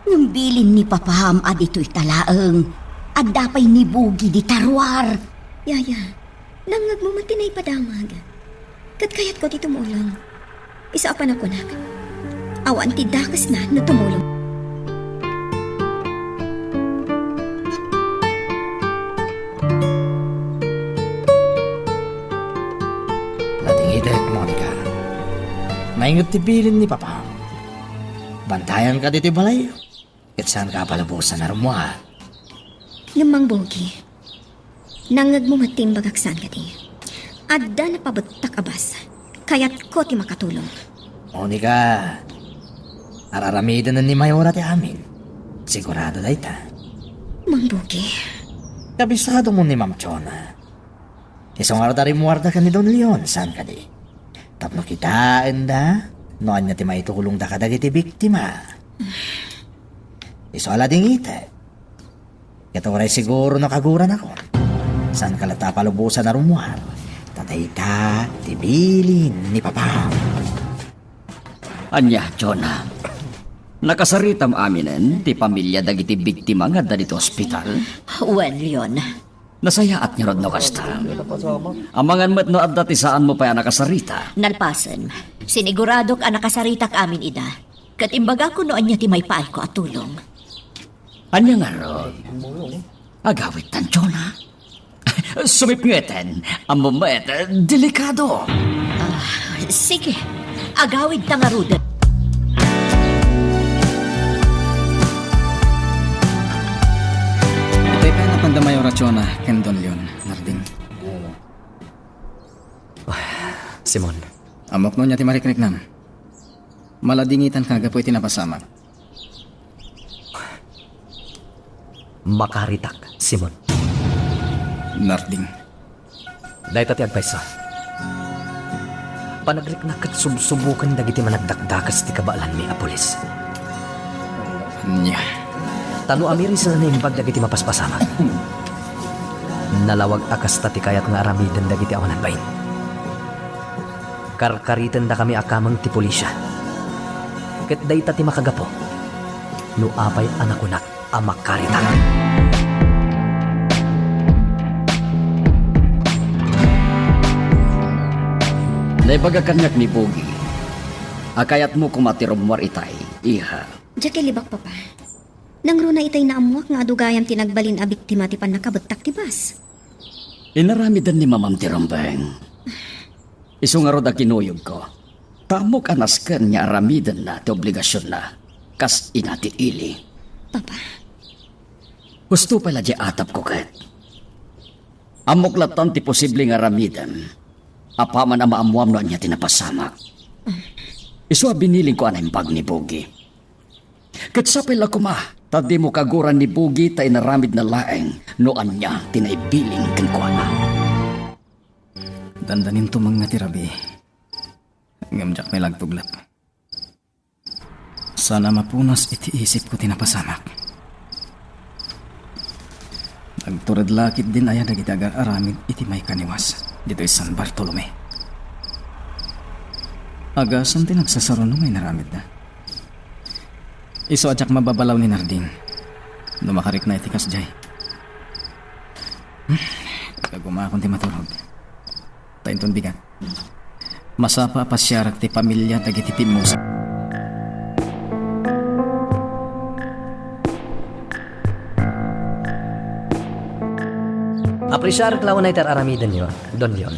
ng bilin ni papaham adito'y talaeng. At dapay ni Bugi di tarwar. Yaya, nangag mo matinay padamag. Kat kayat ko ti tumulong. Isa pa na kunak. Awan ti dakas na na tumulong. Lating itek, Monica. Maingot ti bilin ni Papa. Bantayan ka dito balay. Kat saan ka palabusan na rumuha. Namang bogi. Nangag mo matimbag aksan ka di. Adda na pabutak abas. Kayat ko ti makatulong. Monica, araramidan na ni Mayora ti amin. Sigurado na ita. Mang bogi. Kabisado mo ni Ma'am Chona. Isang araw dari muwarda ka ni Don Leon. Saan ka di? Tapno kitain da. Noan niya ti maitulong da kadagiti biktima. Iso ala ding ite. Ito rin siguro nakaguran ako. Saan ka lata palubusan na rumuhar? Tatay ta, tibilin ni Papa. Anya, Jonah. Nakasaritam aminen ti pamilya dagiti biktima nga dito ospital. Well, Leon. Nasayaat niyo rod no kasta. Amangan mo't no adda ti saan mo pa nakasarita. Nalpasan, siniguradok ang nakasaritak amin ida. Kat imbaga ko noon niya ti may paay ko at tulong. Anya nga rod. Agawit tan, Jonah. Sumipngeten. Ang bumet, delikado. Sige, agawid ta nga ruda. Ito'y pa napandamay orasyon na ken Don Leon, Narding. Simon, Amok no niya ti marikrik-nam. Maladingitan kaga po iti napasamak. makaritak, Simon. Narding. Dahil tati agpaysa. Panagrik na kat subsubukan dagiti managdakdakas ti kabaalan mi a pulis. Nya. Tano amiri sa naimbag dagiti mapaspasamak. Nalawag akas tati kayat nga aramiden dagiti awanan bain. Karkaritan da kami akamang ti pulisya. Ket day tati makagapo. No apay anakunak a makaritak. Naibagakanyak ni Bogi. Akayat mo kumatiromwar itay, iha. Diya libak papa. Nang runa itay naamuak nga adugayam tinagbalin a biktima ti pan nakabetak ti bas. Inaramidan ni Mamam Tirombeng. Iso nga rod a kinuyog ko. Tamok anaskan niya aramidan na ti obligasyon na. Kas inati ili. Papa, Gusto pala di atap ko kat. Amok latan ti posible nga aramidan. Apaman ang maamuam na niya tinapasamak. Iso biniling ko anay bag ni Bugi. Katsapay la kuma, tadi mo kaguran ni Bugi tay naramid na laeng noan niya tinaibiling kankwana. Dandanin to mga tirabi. Ngamjak may lagtuglap. Sana mapunas iti isip ko tinapasamak. Nagturad lakit din aya dagiti aramid iti may kaniwas dito San Bartolome. Agasan ti nagsasaruno may naramid na. Iso adyak mababalaw ni Narding. Lumakarik na iti kasjay. Kagumakon ti matulog. Tainton bigat. Masapa pasyarak ti pamilya dagiti pimusa. Apresyar klaw na itar aramidan nyo, Don Leon.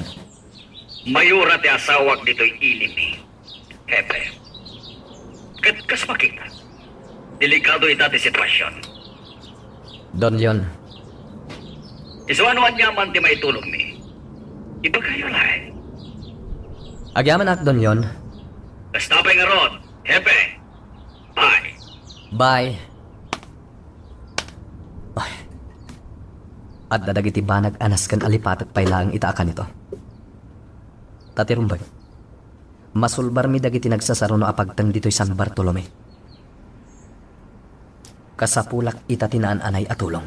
Mayura ti asawag dito'y ilimi. Hepe. Kat kas makita. Delikado ita ti sitwasyon. Don Leon, Isuanuan niya man ti may tulong mi. Iba kayo lahat. agyaman ak Don Leon. Basta pa nga ron. Hepe. Bye. Bye. Ay. At dadagiti banag anas kan alipat at pailaang itaakan ito. Tatirumbay. Masulbar mi dagiti nagsasaruno apagtang dito'y San Bartolome. Kasapulak ita tinaan-anay atulong.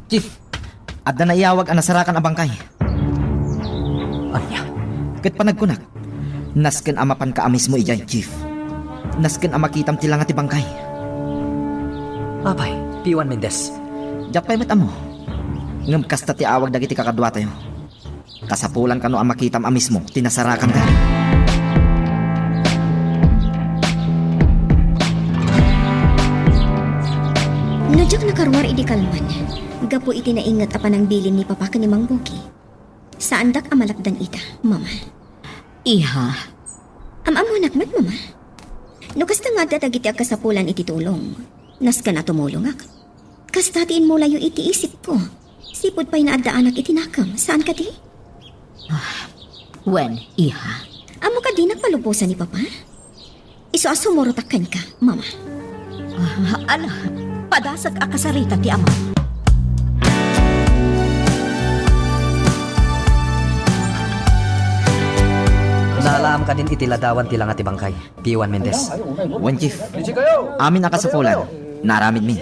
Chief, adda na iyawag ang nasarakan a bangkay. Anya? Ket panagkunak. Nasken amapan ka amis mo ijay, Chief. Nasken amakitam tila nga ti bangkay. Apay, P1 Mendez. Japay met amo. Ngem kasta ti awag dagiti kakadwa tayo. Kasapulan kano ang makitam amis mo, tinasarakan ka. Nadyak nakarwar idi kalman. Gapo iti naingat apa ng bilin ni Papa ni Mang Bugi. Saan dak amalakdan ita, Mama? Iha, Am-amo nakmat, Mama. No kasta nga datagiti ak kasapulan iti tulong. Nas ka na tumulong ak. Kastatiin mo layo iti isip ko. Sipod pa'y naadaanak iti nakam. Saan ka di? wen, iha. Amo ka di nagpalubusan ni Papa? Iso asumorotakan ka, Mama. Ala, padasag akasarita ti ama. Naalaam ka din itiladawan tila nga ti bangkay. P1 Mendez. Wen, Chief. Amin ang kasapulan. Naramid mi.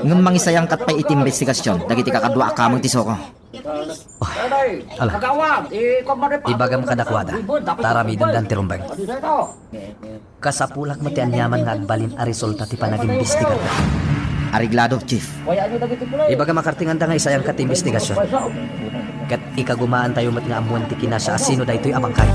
Ngem mangisayang kat pa'y iti investigasyon, dagiti kakadwa akamang tisoko. Ala. Ibagam kadakwada. Taramidon dan tirumbang. Kasapulak mo ti anyaman nga agbalin a resulta ti panag-imbestigar na. Ariglado, Chief. Ibagam makartingan da nga isayang kat investigasyon. Kat ikagumaan tayo mat nga amuan ti kinasya asino da ito'y abangkay.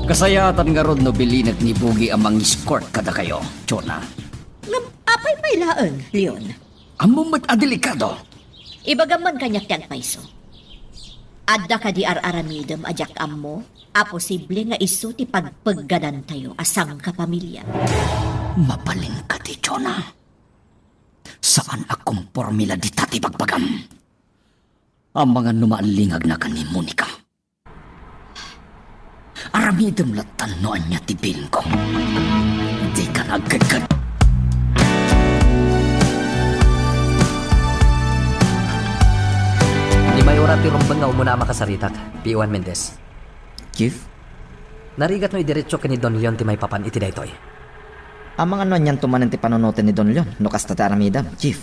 Kasayatan nga rod no bilinat ni Bugi ang mang-escort kada kayo, Chona. Ngam, apay pailaan, Leon. Amo mat adelikado. Ibagaman kanyak tiyang paiso. Adda ka di ar-aramidam ajak ammo, a posible nga isu ti pagpagganan tayo asang kapamilya. Mapaling ka ti Chona. Saan akong formula di tati pagpagam? Ang mga numaalingag na ka ni Monica. Aramidem latan noan niya tibilin ko. Di ka nagkagad. Di may orat ti rumbang nga umuna makasaritak. P1 Mendez. Chief, Narigat mo idiretso ka ni Don Leon ti may papan iti daytoy. ang mga nonyan tumanan ti panunutin ni Don Leon, no kasta ti aramidam, Chief.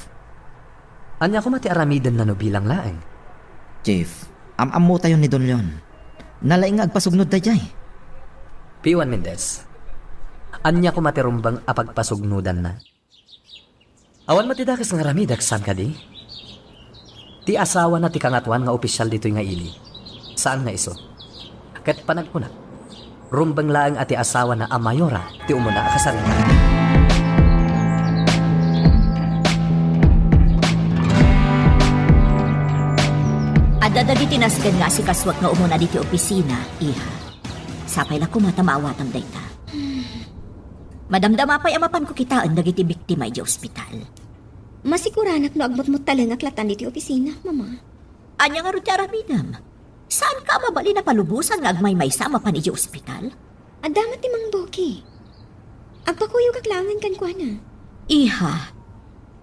Anya ko mati aramidan na no bilang laeng. Chief, am-amu tayo ni Don Leon. Nalaing nga agpasugnod da jay. P1 Mendez. Anya ko mati rumbang apagpasugnudan na. Awan matidakas nga ramidak saan ka di? Ti asawa na ti kangatwan nga opisyal dito'y nga ili. Saan nga iso? Kat panagkunak. Rumbang laang ati asawa na amayora ti umuna akasarita. Adadagi tinasgan nga si kaswag nga umuna diti opisina, iha. Sapay la kumata maawatan dayta. Madamdama pa'y amapan ko kitaan dagiti biktima iti ospital. Masiguranak no agbot mo talangak latan diti opisina, mama. Anya nga ron ti aramidam. Saan ka mabali na palubusan nga agmay may sama pan iti ospital? Adamat ti Mang Boki. Agpakuyo kaklangan kan kwa na. Iha,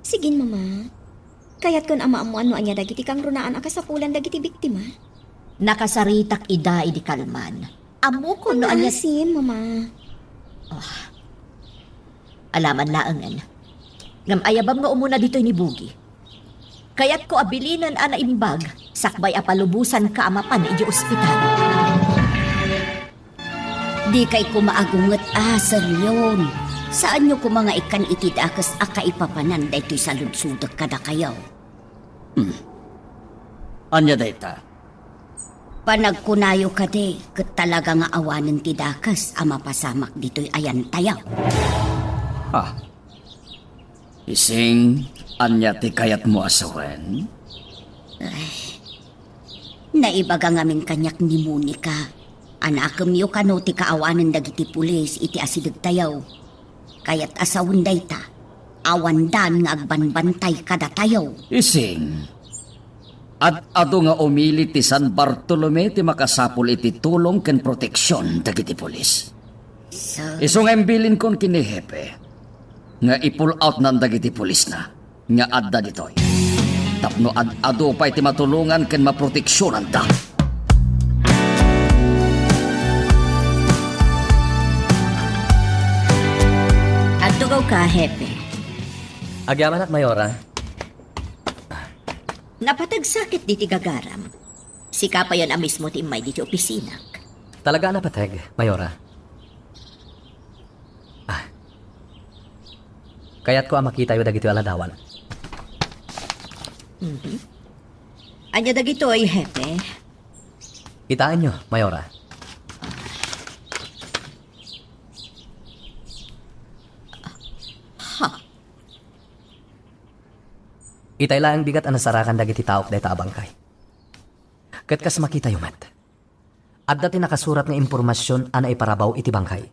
Sigin, mama. Kayat kon ama-amuan no anya dagiti kang runaan akasapulan dagiti biktima. nakasaritak ida idi kalman. Amo ko no anya Asin, mama. alaman laangan. Ngam ayabam nga umuna dito ni Bugi. Kaya't ko abilinan ana imbag, sakbay apalubusan ka amapan iti ospital. Di kay kumaagunget seryon. Saan nyo ko mga ikan itidakas aka ipapanan dahito sa ludsudak kada kayaw? Anya dayta? Panagkunayo ka de, kat talaga nga awanan tidakas ama pasamak dito'y ayan tayaw. Ising, anya ti kayat mo asawen? Naibaga ngamin kanyak ni Monica. Anakam yo kano ti kaawanan dagiti pulis iti asidag tayaw. Kaya't asawon dayta, awandan nga agbanbantay kada tayaw. Ising, at ado nga umili ti San Bartolome ti makasapul iti tulong ken proteksyon dagiti pulis. Iso nga imbilin kon kini Hepe, nga i-pull out nan dagiti pulis na, nga adda ditoy. Tapno ado pa iti matulungan ken maproteksyonan da. Tugaw ka, Hepe. Agyaman at Mayora. Napatagsakit diti gagaram. Si kapayan ang mismo ti may diti opisina. Talaga na pateg, Mayora. Kaya't ko ang makita yung dagito aladawan. Anya dagito ay Hepe. Kitaan nyo, Mayora. Itay lang bigat ang nasarakan dagiti taok dayta abangkay. Kat kas makita yung mat. At dati nakasurat ng impormasyon ana iparabaw iti bangkay.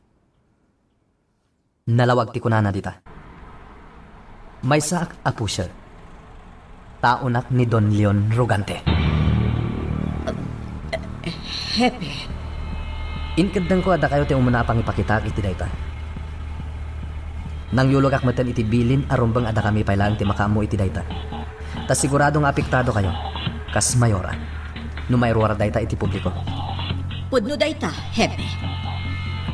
Nalawag ti kunana dita. May saak a pusher. Taunak ni Don Leon Rugante. Hepe. Inkadang ko ada kayo ti umuna pang ipakita iti dayta. Nang yulogak matan iti bilin arumbang ada kami pailang ti makamu iti dayta. Tas siguradong apektado kayo. Kas Mayora. No mayroara dayta iti publiko. Pudno dayta, Hepe.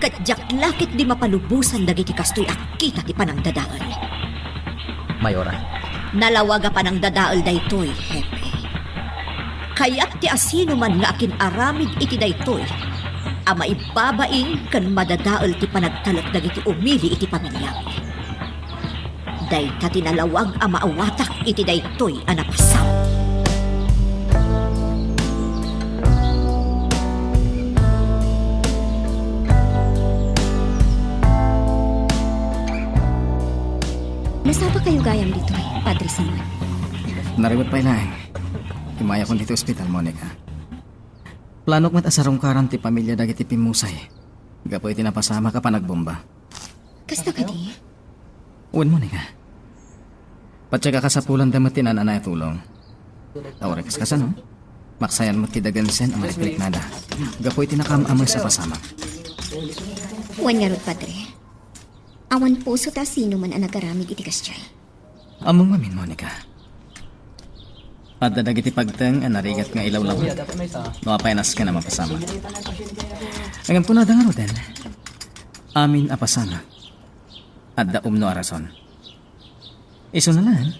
Katjak lakit di mapalubusan dagiti kastoy akita ti panang dadaal. Mayora. Nalawaga panang dadaal daytoy, Hepe. Kaya't ti asino man nga akin aramid iti daytoy. Ama ibabaing kan madadaal ti panagtalak dagiti umili iti pamilya. Dayta tinalawag ang maawatak iti daytoy anapasam. Nasaba kayo gayam dito, Padre Simon. Naribot pa ilang. Imaya kong dito ospital, Monica. Planok mat asarong karan ti pamilya dagiti pimusay. Gapoy tinapasama ka pa nagbomba. Kasta ka di? Uwan, Monica. Patsaga ka sa pulan damat tinananay tulong. Tawarekas ka sa no? Maksayan mo tidagansen ang maliklik nada. Gapoy tinakam-amay sa pasama. Wan nga rod, Padre. Awan puso ta sino man ang nagaramid iti kasyay. Among mamin, Monica. At dadag iti pagteng ang narigat nga ilaw-law. No apenas ka na mapasama. Ang punada nga roden. Amin apasama. At daum no arason. Iso na lang.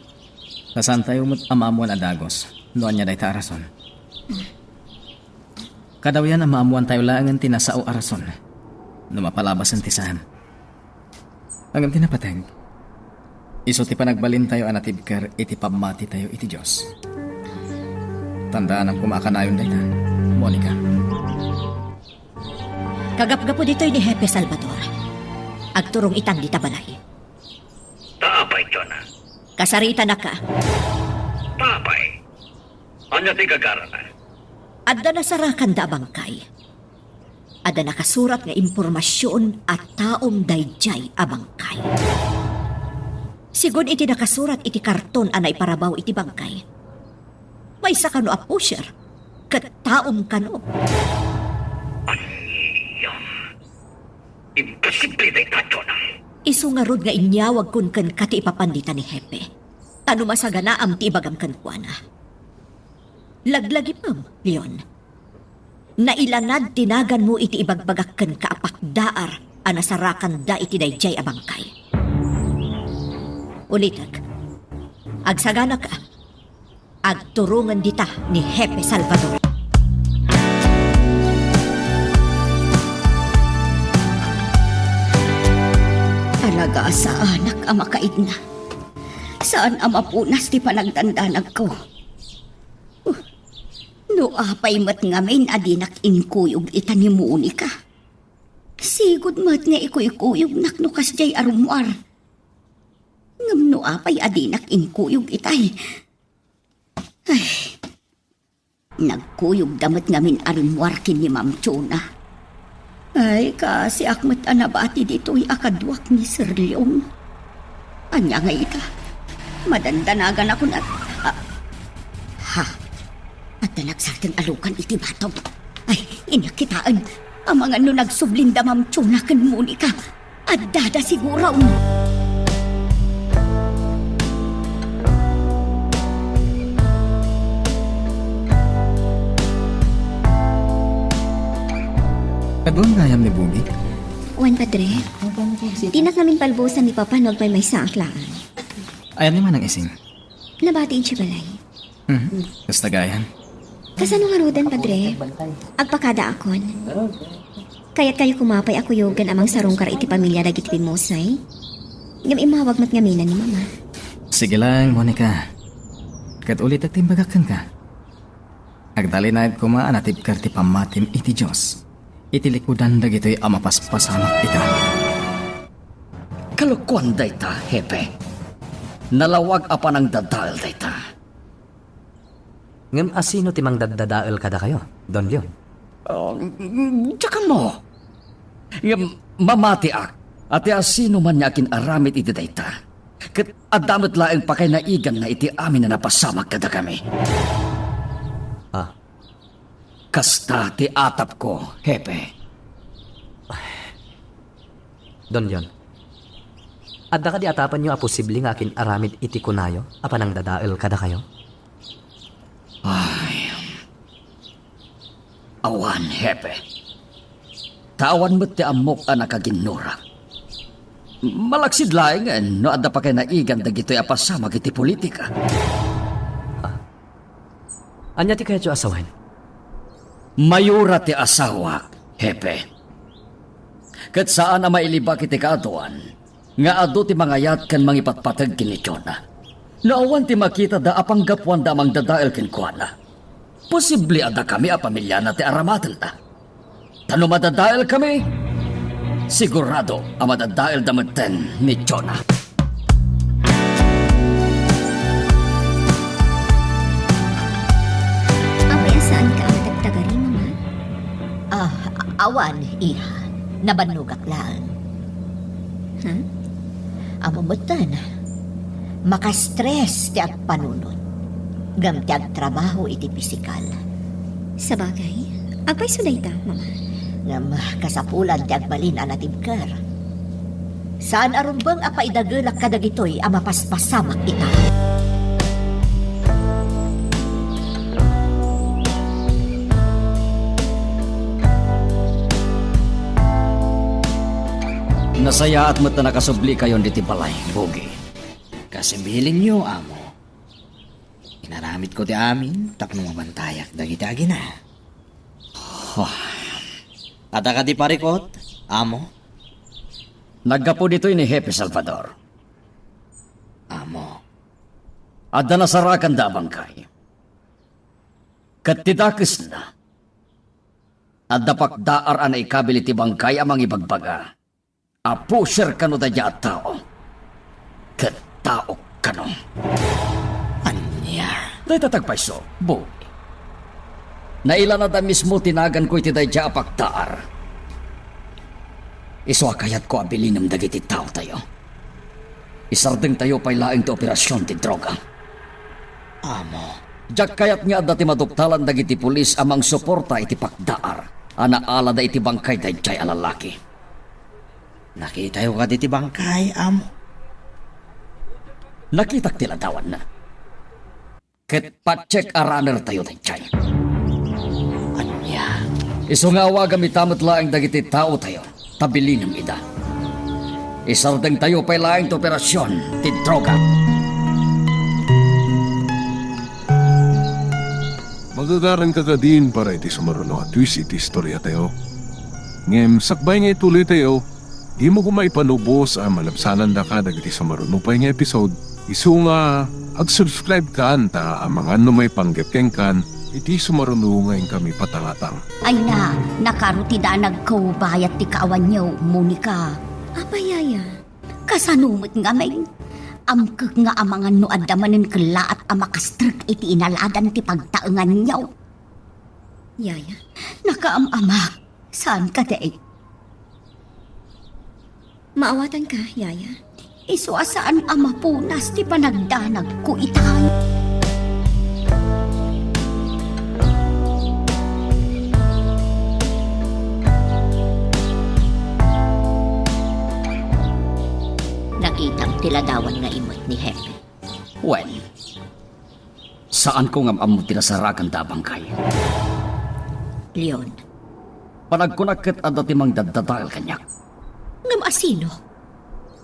Kasan tayo mo't amamuan adagos. Noan niya dahi ta arason. Kadawyan amamuan tayo laangan tinasao arason. No mapalabas ang tisahan. Hanggang tinapateng. Iso ti panagbalin tayo anatibkar iti pamati tayo iti Diyos. Tandaan ang kumakanayon dahi ta, Monica. Kagapgapo dito'y ni Hepe Salvador. Agturong itang di tabalay. Taapay, Jonah. Kasarita na ka. Taapay. Anya ti gagaranan. Adda nasarakan da bangkay. Ada nakasurat nga impormasyon at taom dayjay abangkay. Sigon iti nakasurat iti karton anay parabaw iti bangkay. May sa kano a pusher, kat taom kano. Imposible day kadyo na. Isungarod nga inyawag kun kan kati ipapandita ni Hepe. Tano masagana am ti ibagam kan kuana. Laglagi pam, Leon. Nailanad tinagan mo iti ibagbagak kan kaapakdaar anasarakan da iti dayjay abangkay. Ulitag, agsagana ka, agturungan dita ni Hepe Salvador. Talaga sa anak ang makaigna. Saan ang mapunas ti panagdandanag ko? No apay mat ngamin adinak inkuyog itanimuni ka. Sigud mat nga ikuyog nak nukas jay arumwar. Ngam no apay adinak inkuyog itay. Ay, nagkuyog damat ngamin arumwar kin ni Ma'am Chona. Ay, kasi akmat anabati dito'y akadwak ni Sir Leon. Anya nga ita, madandanagan ako na... ha? At nagsartang alukan iti batog. Ay, inakitaan. Ang mga no nagsublinda Ma'am Chona kan muni ka. At dada siguro. Kadun ngayam ni Bugi. Wan, Padre. Tinak namin palbusan ni Papa nol pa'y may saaklaan. Ayan naman ang ising. Nabatiin siya balay. Basta gayan. Kasano nga rodan, Padre? Agpakada akon. Kaya't kayo kumapay ako yogan amang sarungkar iti pamilya dagiti pimusay. Ngam imawag mat ngaminan ni Mama. Sige lang, Monica. Kat ulit at timbagakan ka. Agdali na at kumaan at ibkar ti pamatim iti Diyos. Iti likudan dagito'y amapaspasamak ita. Kalukuan dayta, Hepe. Nalawag apa ng dadaal dayta. Ngem asino timang dadadael kada kayo, Don Leon? Tsaka mo. Mamati ak. At asino man niya akin aramit iti dayta. Kat adamot laeng pakay naigan na iti amin na napasamak kada kami. Kasta ti atap ko, Hepe. Don Leon, adda ka di atapan nyo a posible nga akin aramid iti kunayo, apanang dadael kada kayo? Ay. Awan, Hepe. Tawan mo't ti amok anak kaginura. Malaksid laing no adda pa kay naigan dagito'y apasamag iti politika. Anya ti kayo asawan? Mayura ti asawa, Hepe. Kat saan na mailibak iti kaatuan, nga ado ti mangayat kan mangipatpatag kinitsyon na. Naawan ti makita da apang gapuan da mang dadael kinkwana. Posible ada kami a pamilya na ti aramatan ta. Tano madadael kami, sigurado a madadael damaten ni Chona. Apay saan ka ang tagtagari, Mama? Awan, iha. Nabanugak lang. Ha? Amumutan. Makastress ti agpanunod. Gam ti agtrabaho iti pisikal. Sa bagay, apay suday ta, Mama? Ngam kasapulan ti agbalin anatibkar. Saan arumbang apaidagelak kadagitoy ang mapaspasamak ita? Nasaya at mata nakasubli kayon diti balay, Bugi. Kasi bilin nyo, amo. Inaramit ko ti amin, tapno mabantayak dagiti agina. At ka di parikot, amo. Naggapo dito ni Hepe Salvador. Amo. Adda nasarakan da bangkay. Katidakis na. Adda pakdaar ana ikabili ti bangkay amang ibagbaga. Apo sir kano da at tao. Katao kano. Anya. Dahil tatagpay so, Bugi. Naila na da mismo tinagan ko iti da pakdaar. Iswa kayat ko abilinom dagiti tao tayo. Isardeng tayo pa'y laing ti operasyon ti droga. Amo, Diyak kayat nga dati maduktalan dagiti pulis amang suporta iti pakdaar. Anaala da iti bangkay dayjay alalaki. nakita yung ka diti bangkay, amo. Nakitak tila dawan na. Ket pacheck a runner tayo dayjay. Anya, Iso nga awaga mitamot laing dagiti tao tayo. Tabilinom ida. Isardeng tayo pa'y laing ti operasyon ti droga. Magagaran ka ka din para iti sumaruno at twist iti istorya tayo. Ngem, sakbay nga ituloy tayo, di mo kumay panubos ang malabsanan da ka dagiti sumaruno pa nga episode. Isu nga, ag-subscribe ka ta ang mga may panggapkeng kan, iti sumaruno ngayon kami patangatang. Ay na, nakarutida nagkaubayat ti kaawan niyo, Monica. Apa, Yaya? Kasanumot nga may amkag nga amangan no adamanin kala at amakastrik iti inaladan ti pagtaengan niyo. Yaya? Nakaamama, saan ka daig? Maawatan ka, Yaya? Iswasaan ama punas ti panagdanag ko itahan. Nakitang tiladawan nga imot ni Hepe. When? Saan ko nga amo tinasarakan da bangkay? Leon, Panagkunakit at dati mang dadadal kanyak. ngam asino?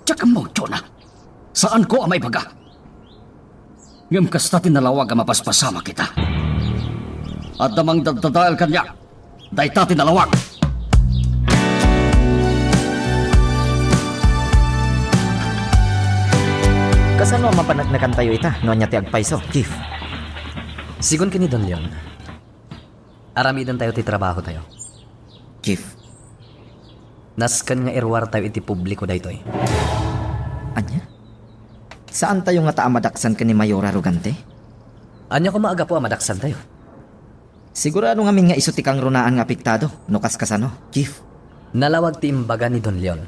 Tsaka mo, Jonah. Saan ko amay baga? Ngam kasta tinalawag ang mapaspasama kita. At damang dadadal kanyak. Day ta tinalawag. Kasano mapanagnakan tayo ita, no anya ti agpaiso, Chief? Sigon kini Don Leon. Aramidan tayo ti trabaho tayo. Chief, Naskan nga irwar tayo iti publiko daytoy. Anya? Saan tayo nga taamadaksan ka ni Mayor Arrogante? Anya ko maaga po amadaksan tayo. Sigurado nga min nga iso ti kang runaan nga apektado, no kaskasano, Chief. Nalawag ti imbaga ni Don Leon.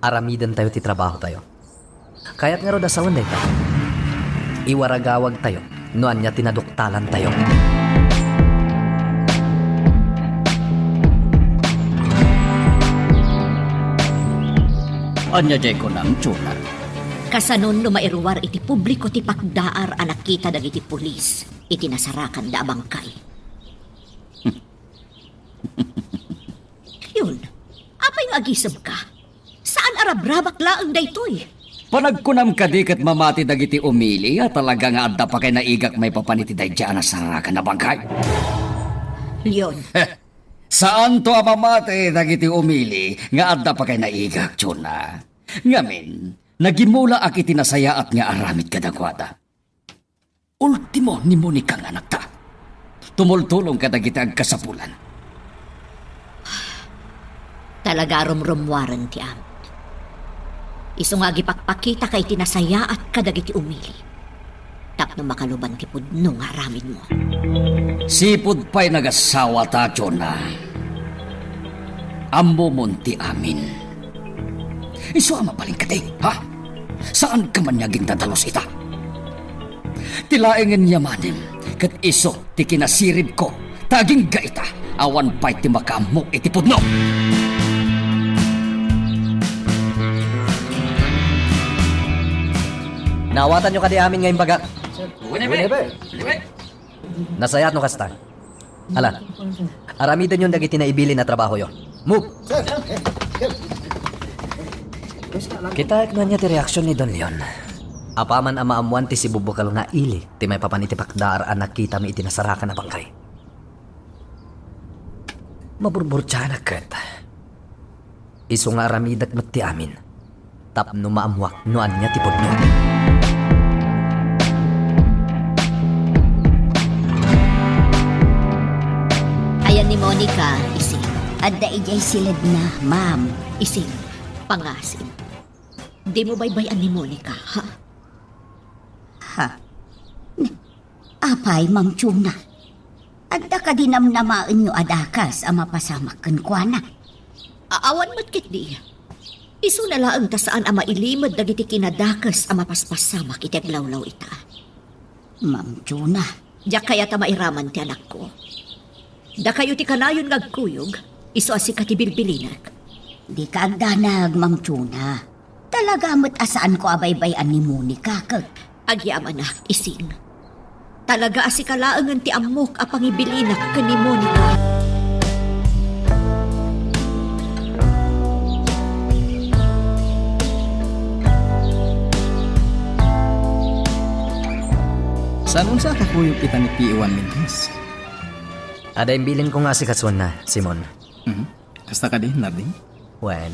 Aramidan tayo ti trabaho tayo. Kaya't nga ro dasawan dayta. Iwaragawag tayo, no anya tinaduktalan tayo. Anya jay ko ng Jonah. Kasanon no mairwar iti publiko ti pakdaar anak kita dagiti pulis. Iti nasarakan da bangkay. Yun, apay nga agisab ka? Saan arabrabak laang daytoy? Panagkunam ka di kat mamati dagiti umili at talaga nga adda pa kay naigak may papaniti dayjaan na sarakan na bangkay. Leon, Saan to amamati dagiti umili nga adda pa kay naigak, Jonah? Ngamin, nagimula ak itinasayaat nga aramid kadagwada. Ultimo ni Monica nga anak ta. Tumultulong ka dagiti agkasapulan. talaga rumrumwaran ti am. Iso nga gipakpakita kay tinasaya at kadagiti umili. Tapno makaluban ti pudno nga ramin mo. Sipod pa'y nagasawa ta, Jonah. Ammo monti amin. Iso ang mabaling ka ha? Saan ka man naging dadalos ita? Tilaingin yamanim, kat iso ti kinasirib ko, taging gaita, awan pa'y ti makamu iti pudno. Nawatan nyo ka di amin ngayong baga. Nasayat no kasta. Ala, aramidan yung dagiti na ibili na trabaho yo. Move! Kita ekno niya ti reaksyon ni Don Leon. Apaman ang maamuan ti si bubukal nga ili, ti may papanitipakdaar anak kita mi itinasarakan na bangkay. Maburbur na kat. Iso nga aramidat mat ti amin. Tapno maamuak noan niya ti pudno. Ayan ni Monica, ising. Adda ijay silid na, ma'am. Ising, pangasin. Di mo baybayan ni Monica, ha? Ha? Apay, Ma'am Chuna. Adda ka dinamnamaan nyo adakas ang mapasamakan kwa na. Aawan matkit di. Isu na laang ta saan ang mailimod dagiti kinadakas ang mapaspasamak iti aglawlaw ita. Ma'am Juna, Diyak kaya ta mairaman ti anak ko. Da kayo ti kanayon ngagkuyog, isu asi ka ti bilbilinak. di ka agdanag, Ma'am Juna. Talaga mo't asaan ko abaybayan ni Monica kag Agyaman na, ising. Talaga asi kalaangan ti amok a pangibilinak ka ni Monica. Saan unsa kakuyog kita ni P1 Mintis? Ada imbilin ko nga si Katsuan na, Simon. Kasta ka din, Narding? Wen.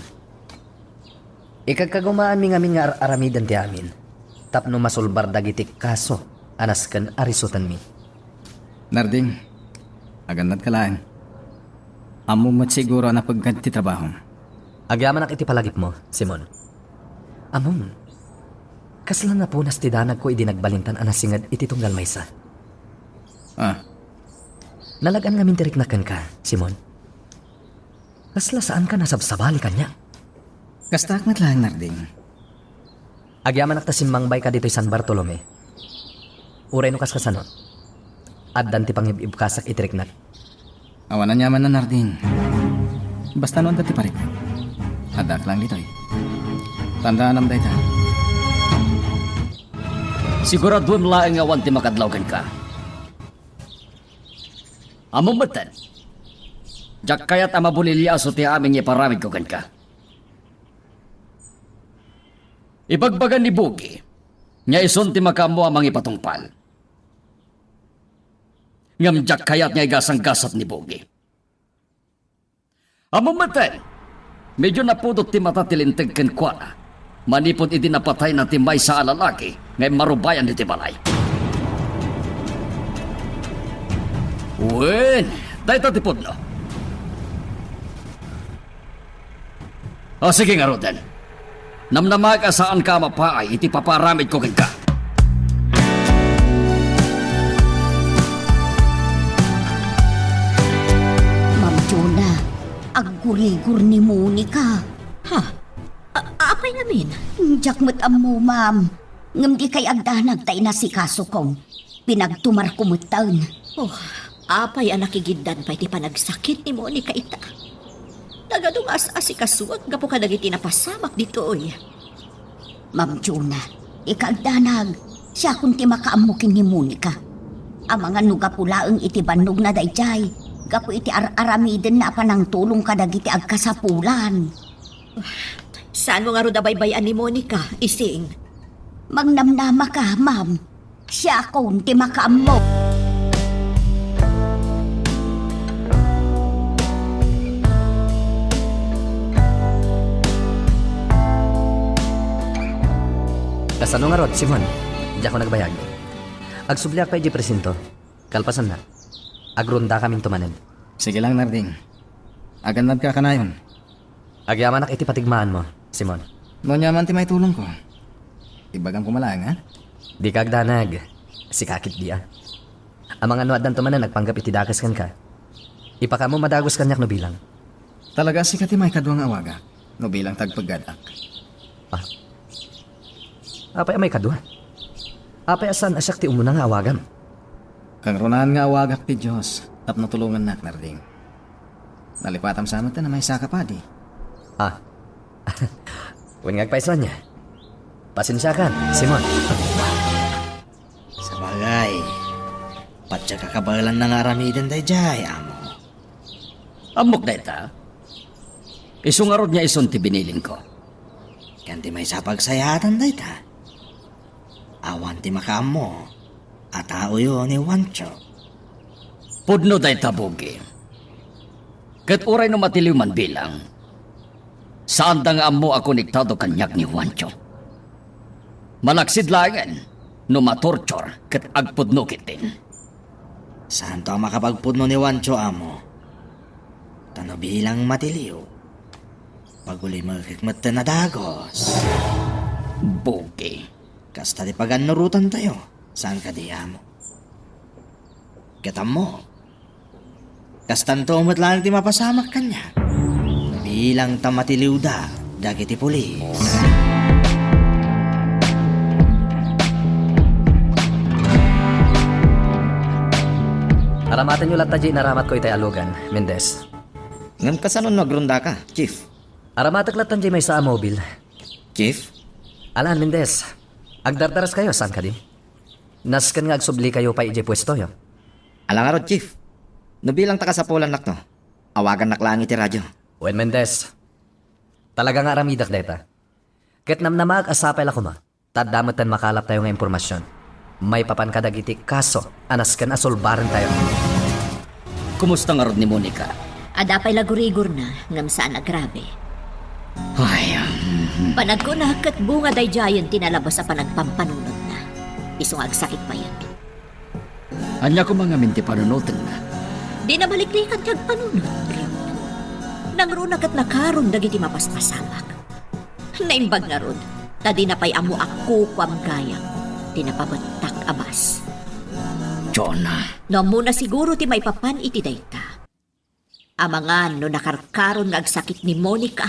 Ikagkagumaan mi ngamin nga aramidan ti amin. Tapno masulbar dagiti kaso, anas kan arisutan mi. Narding, agandad ka lang. Amo mo't siguro na pagganti trabaho. Agyaman ak iti palagip mo, Simon. Amon, kaslan na punas ti danag ko idinagbalintan anasingad iti tunggal maysa. Nalagan ngamin tiriknakan ka, Simon. Kasla saan ka nasabsabali kanya? Kasta akmat lang, Narding. Agyaman ak tasimbang bay ka dito San Bartolome. Uray no kas kasano. Addan ti pangibib kasak itiriknak. Awanan yaman na, Narding. Basta noon dati parik. Adak lang dito eh. Tandaan nam dayta. Siguraduhan laing awan ti makadlawgan ka. Among batan. Jak kayat amabulilyaso ti aming iparamid ko kan ka. Ibagbagan ni Bugi, nga ison ti makamo amang ipatungpal. Ngam jak kayat nga igasang-gasat ni Bugi. Among batan, medyo napudot ti matatilintag ken kwa na. Manipod iti napatay na timay sa alalaki ngay marubayan iti balay. Wen, dahil tatipod no. O sige nga Roden, namnamag asaan ka mapaay iti paparamid ko ka. Ma'am Juna, agguligur ni Monica. Ha? Apay namin? Diyak mo't mo, ma'am. Ngam di kay agdanag tay na si kaso kong pinagtumar kumutan. Oh, apay ang nakigiddan pa iti panagsakit ni Monica ita. Nagadong as-asikasuag gapo ka dagiti napasamak dito oy. Ma'am Juna, ikagdanag, siya kung ti makaamukin ni Monica. Ang mga nugapulaang iti bandog na dayjay, gapo iti aramiden na panang tulong kadagiti agkasapulan. Saan mo nga ro dabaybayan ni Monica, ising? Magnamnama ka, ma'am. Siya kung ti makaamo. Kasano nga rod, Simon? Di ako nagbayag. Agsubliak pa iti presinto. Kalpasan na. Agrunda kaming tumanen. Sige lang, Narding. Agandad ka kanayon. Agyaman ak iti patigmaan mo, Simon. Noon yaman ti may tulong ko. Ibagang kumalang, ha? Di ka agdanag. Si kakit di ah. Ang mga nuadan tumanen nagpanggap iti dakas kan ka. Ipaka mo madagos kanyak no bilang. Talaga si kati may kaduang awaga. No bilang tagpaggadak. Apay may kadwa. Apay asan asyak ti umuna nga awagan. Kang runahan nga awagak ti Diyos. Tap natulungan nak, Narding. Nalipatam sa amat na may saka pa di. Huwag ngagpaisan niya. Pasensya ka, Simon. Sa bagay, patya kakabalan ng aramidan day jay, amo. Amok na ita. Isungarod niya ison ti binilin ko. Kanti may sapagsayatan day ta. Awan ti makaamo. At auyo ni Wancho. Pudno day tabugi. Kat oray no matiliw man bilang. Saan da nga amo ako niktado kanyak ni Juancho. Malaksid langan no matorture kat agpudno kitin. Saan to ang makapagpudno ni Wancho, amo? Tano bilang matiliw. Paguli magkikmat na dagos. Bugi. Kasta di paganurutan tayo. Saan ka di, amo? Kita mo. Kastan to umot lang ti mapasamak kanya. Bilang tamatiliw da, dagiti pulis. Aramatan nyo lang taji naramat ko itay alugan, Mendez. Ngam kasanon nagrunda ka, Chief. Aramatak lang taji may sa mobil. Chief? Alan, Mendez. Agdardaras kayo, saan ka di? Naskan nga agsubli kayo pa ije pwesto yo. Alang arod, Chief. Nabilang taka sa pulan nak to. Awagan naklangi ti radyo. Wen Mendez. Talaga nga aramidak deta. Ket namnamag asapay la kuma. Tadamatan makalap tayo nga impormasyon. May papan kadagiti kaso, anas kan asolbaran tayo. Kumusta nga rod ni Monica? Adapay lagurigor na, ngam saan agrabe. Ay, Panag ko na kat bunga day giant tinalabas sa panagpampanunod na. Isong agsakit pa yan. anya ko mga minti panunutin na. Di na baliklikan kag panunod. Nangruna kat nakaron dagiti mapaspasamak. Naimbag na ron, tadi na pay amo ako kwam gayang. Tinapabatak abas. Jonah. No muna siguro ti may papan iti dayta. Amangan no nakarkaron nga agsakit ni Monica,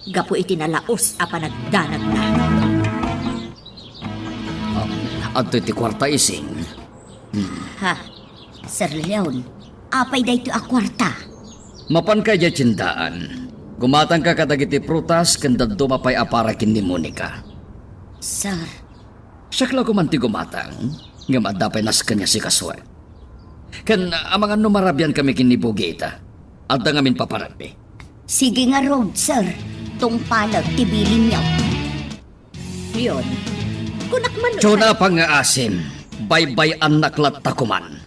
gapo iti nalaos a panagdanag na. At iti kwarta ising. Ha, Sir Leon, apay dayto a kwarta. Mapan ka dya tsindaan. Gumatang ka kadagiti prutas kanda dumapay aparakin ni Monica. Sir, Sakla ko man ti gumatang, nga madapay nas kanya si Kaswat. Kan amangan numarabyan kami kinibugita, at ngamin paparami. sige nga road, sir. Tung palag tibilin niyo. Yun. Kunak man no, Tsona pa nga asim, baybay ang naklat takuman.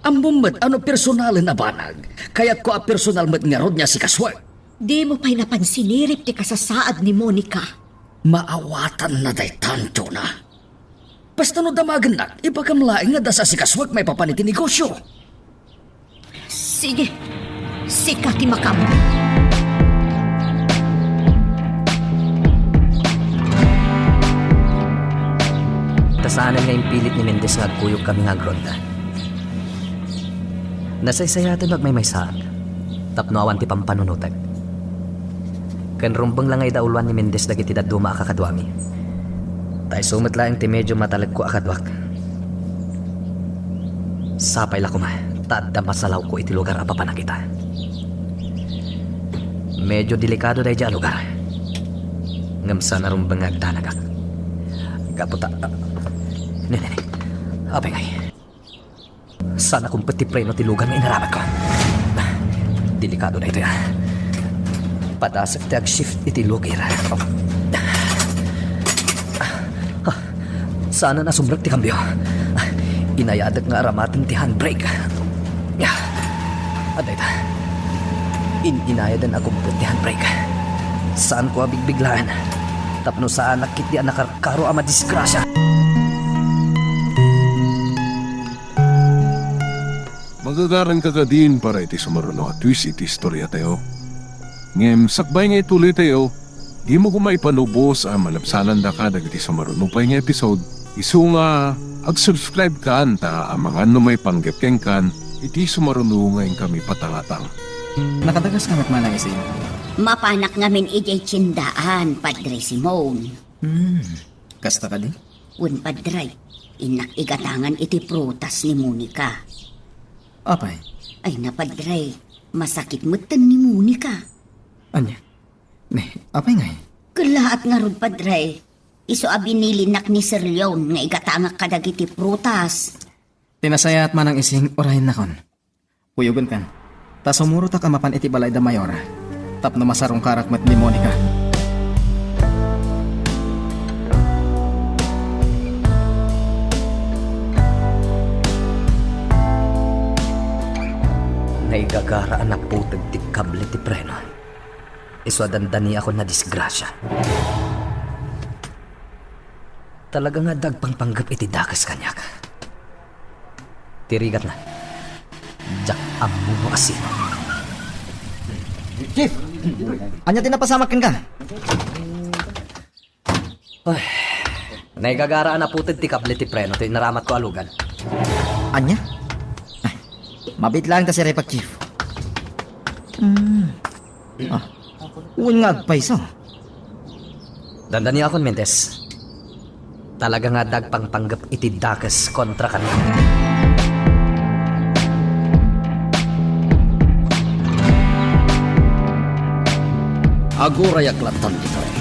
Ang bumad, ano personal na banag, kaya't ko a personal mat nga rod niya si Kaswat. di mo pa'y napansinirip ti kasasaad ni Monica. Maawatan na day tanto na. Basta no damagan na, ipakamlaing nga dasa si Kaswat may papaniti negosyo. Sige, sikati makamo. Tasaanan nga yung pilit ni Mendez nga agkuyog kami nga agronda. Nasaysayatan wag may saag. Tapno awan ti pampanunutag. Kan rumbang lang ay dauluan ni Mendez dagiti daduma akakadwami. Tay sumat lang ti medyo matalag ko akadwak. Sapay la kuma, tadda masalaw ko iti lugar apa na kita. Medyo delikado day dyan lugar. Ngamsa na rumbang agdanagak. Kaputa. Nene, apay ngay. Sana kung pati preno ti lugar nga inaramat ko. Delikado na ito ya. Padasak ti ag-shift iti lugar. Sana nasumbrag ti kambyo. Inayadag nga aramatan ti handbrake. Aday ta. Inayadan akong ti handbrake. Saan ko abigbiglaan? Tapno saan nakit di nakarkaro ama disgrasya. Magagaran ka din para iti sumaruno at twist iti istorya tayo. Ngem, sakbay nga ituloy tayo, di mo kumaipanubos ang malapsalan da ka dagiti sumaruno pa nga episode. Isu nga, ag-subscribe ka ta ang mga may panggapkeng kan, iti sumaruno nga kami patangatang. Nakadagas ka matmanang isin. Mapanak ngamin ijay tsindaan, Padre Simon. Kasta ka di? Un Padre, inak igatangan iti prutas ni Monica. Apay, Ay na Padre, masakit mutan ni Monica. anya? Apay ngay. Kalaat nga rod Padre, iso abinilinak ni Sir Leon nga igatangak kadag iti prutas. Tinasaya at manang ising orahin na kon. Uyugon kan. Ta sumuro ta kamapan iti balay da mayora. Tapno masarong karakmat ni Monica. Naigagaraan na putag ti kable ti preno. Iswadandani ako na disgrasya. Talaga nga dagpangpanggap iti dakas kanyak. Tirigat na. Jack amuno asino. Chief, anya tinapasamakin ka? Naigagaraan na putag ti kable ti preno. Ito naramat ko alugan. Anya? Ay, mabit lang ta si Repak, Chief. Uwan nga agpaiso. Dandani akon, Mentes. Talaga nga dagpang panggap iti dakes kontra kami. Aguray aklatan ito eh.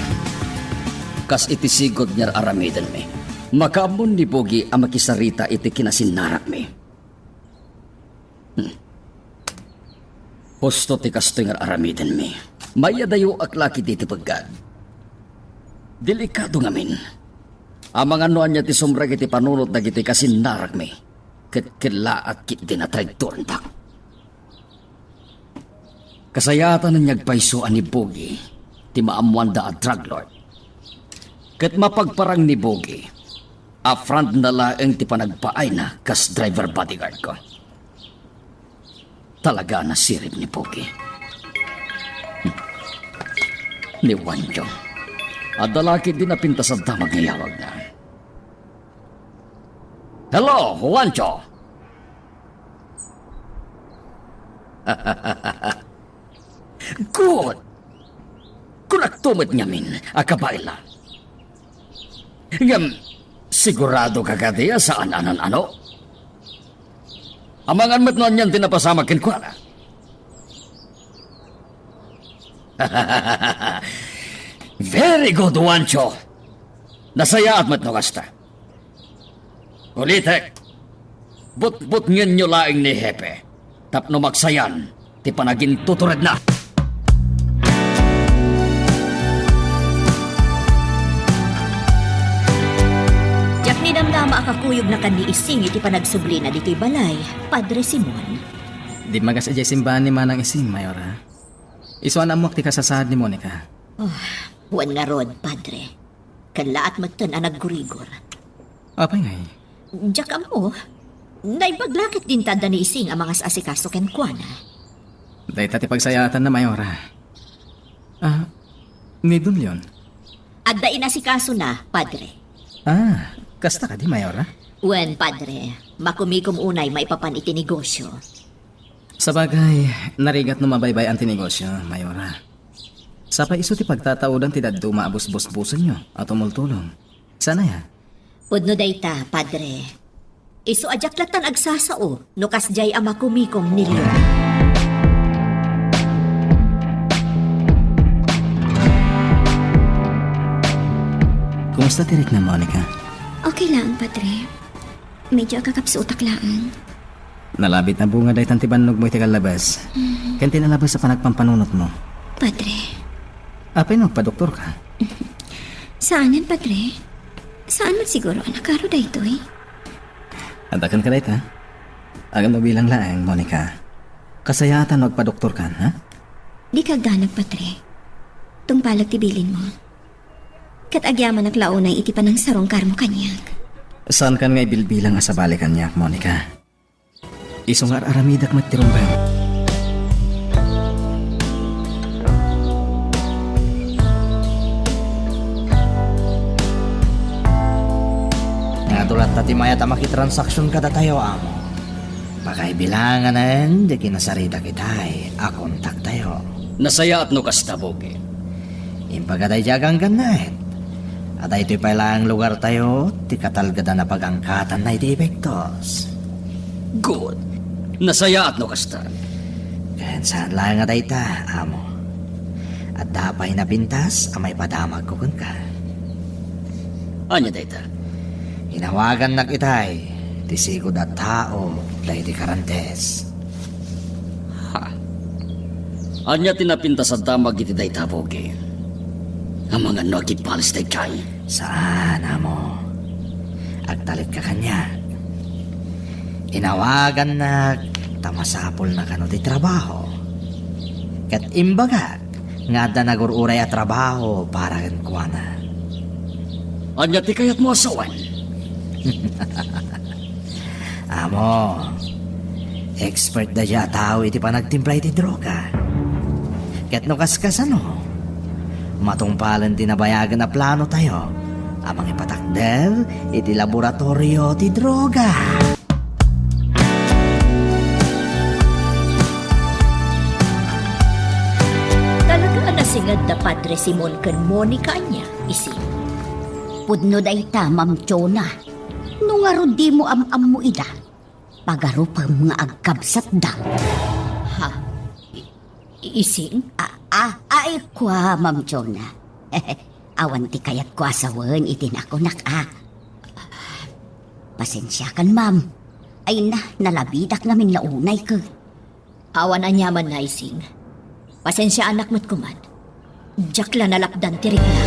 Kas iti sigod niyar aramiden mi. Makamon ni Bogi ang makisarita iti kinasinarak mi. Husto ti kasto nga aramiden mi. Mayadayo aklaki diti paggad. Delikado ngamin. Ang mga noan niya ti sumrag iti panunot na iti kasinarak mi. Kila at kit dinatrag turntak. Kasayatan na niyagpaisoan ni Bogi, ti maamuan da at drug lord. Kat mapagparang ni Bogi, afront na laeng ti panagpaay na kas driver bodyguard ko. Talaga na sirip ni Bogi. Ni Wanjo, at dalaki din na pinta sa damag ngayawag na. Hello, Wanjo! Good! Kunaktumit ngamin, akabaila. Ngam, sigurado ka kadiya saan ano? Amangan mo't noon yan tinapasamakin ko na. Very good, Wancho. Nasaya at mo't no kasta. Ulitek, but ngin nyo laing ni Hepe. Tapno magsayan, ti panagin tutured na. Jak ni damdama akakuyog na kan ni Ising iti panagsubli na dito'y balay, Padre Simon. Di magas ajay simbahan ni Manang Ising, Mayora. Isuan amok ti kasasad ni Monica. Huwan nga rod, Padre. Kanlaat magtan ang naggurigor. Apay ngay. Jak amo, naibaglakit din tanda ni Ising ang mga asikaso ken kuana. Dahil tati pagsayatan na, Mayora. Ni Dun yun. At dain asikaso na, Padre. Kasta ka di, Mayora? Wen, Padre, makumikom unay maipapan iti negosyo. Sa bagay, narigat no mabaybay ang tinegosyo, Mayora. Sa pa iso ti pagtataudan ti daddo maabos-bos-buson nyo at tumultulong. Sana ya? Pudno dayta, Padre. Isu ajaklatan agsasao, no kasjay ang makumikom nilyo. Kumusta tirik na, Monica? Okay lang, Padre. Medyo akakap sa utak laan. Nalabit na bunga dahi tantibanog mo iti kalabas. Kan tinalabas sa panagpampanunot mo. Padre, Apay no, pa-doktor ka. saanan, Padre? Saan man siguro ang nakaro da ito eh? Antakan ka dahit ha? Agam bilang laang, Monica. Kasayatan magpa-doktor ka, ha? Di kagdanag, Padre. Tungpalag tibilin mo. Kat agyaman naglaunay iti pa ng sarong karmo kanyag. Saan kan nga ibilbilang asabali kanyak, Monica? Isungar aramidak magtirumbang. Tulad tati maya makitransaksyon kada tayo, amo. Pakaibilangan na yun, di kinasarita kitay, akontak tayo. Nasaya at no kasta, Bogi. Impagaday jagang ganait. At ito'y pailang lugar tayo, ti katalgada na pag-angkatan na iti epektos. Good. Nasaya at no kasta. Kaya saan lang nga ta, amo. At dapay na pintas, amay padamag ko ka. Anya dayta? Hinawagan na kitay, ti sigod at tao, dahil ti karantes. Anya tinapinta sa damag iti dayta, Bogi. Ang mga nagipalis day kay. Saan, amo? Agtalit ka kanya. Hinawagan na tamasapol na kano ti trabaho. Kat imbaga, nga da nagururay at trabaho para kan kuwana. Anya ti kayat mo asawan? Amo, expert da siya tao iti panagtimpla iti droga. Ket no kaskas ano, matungpalan tinabayagan na plano tayo, amang ipatakder iti laboratorio ti droga. da Padre Simon ken Monica niya, ising. Pudno day ta, Ma'am Chona. Nung nga di mo am mo ida. Pagaro pa mga agkabsat da. Ha? Ising? Ay kwa, Ma'am Chona. Awan ti kayat kwa sa wen itinakonak Pasensya kan, Ma'am. Ay nalabidak namin launay ko. Awan anyaman na ising. Pasensya anak mo't kuman. Jakla nalapdan tirik na.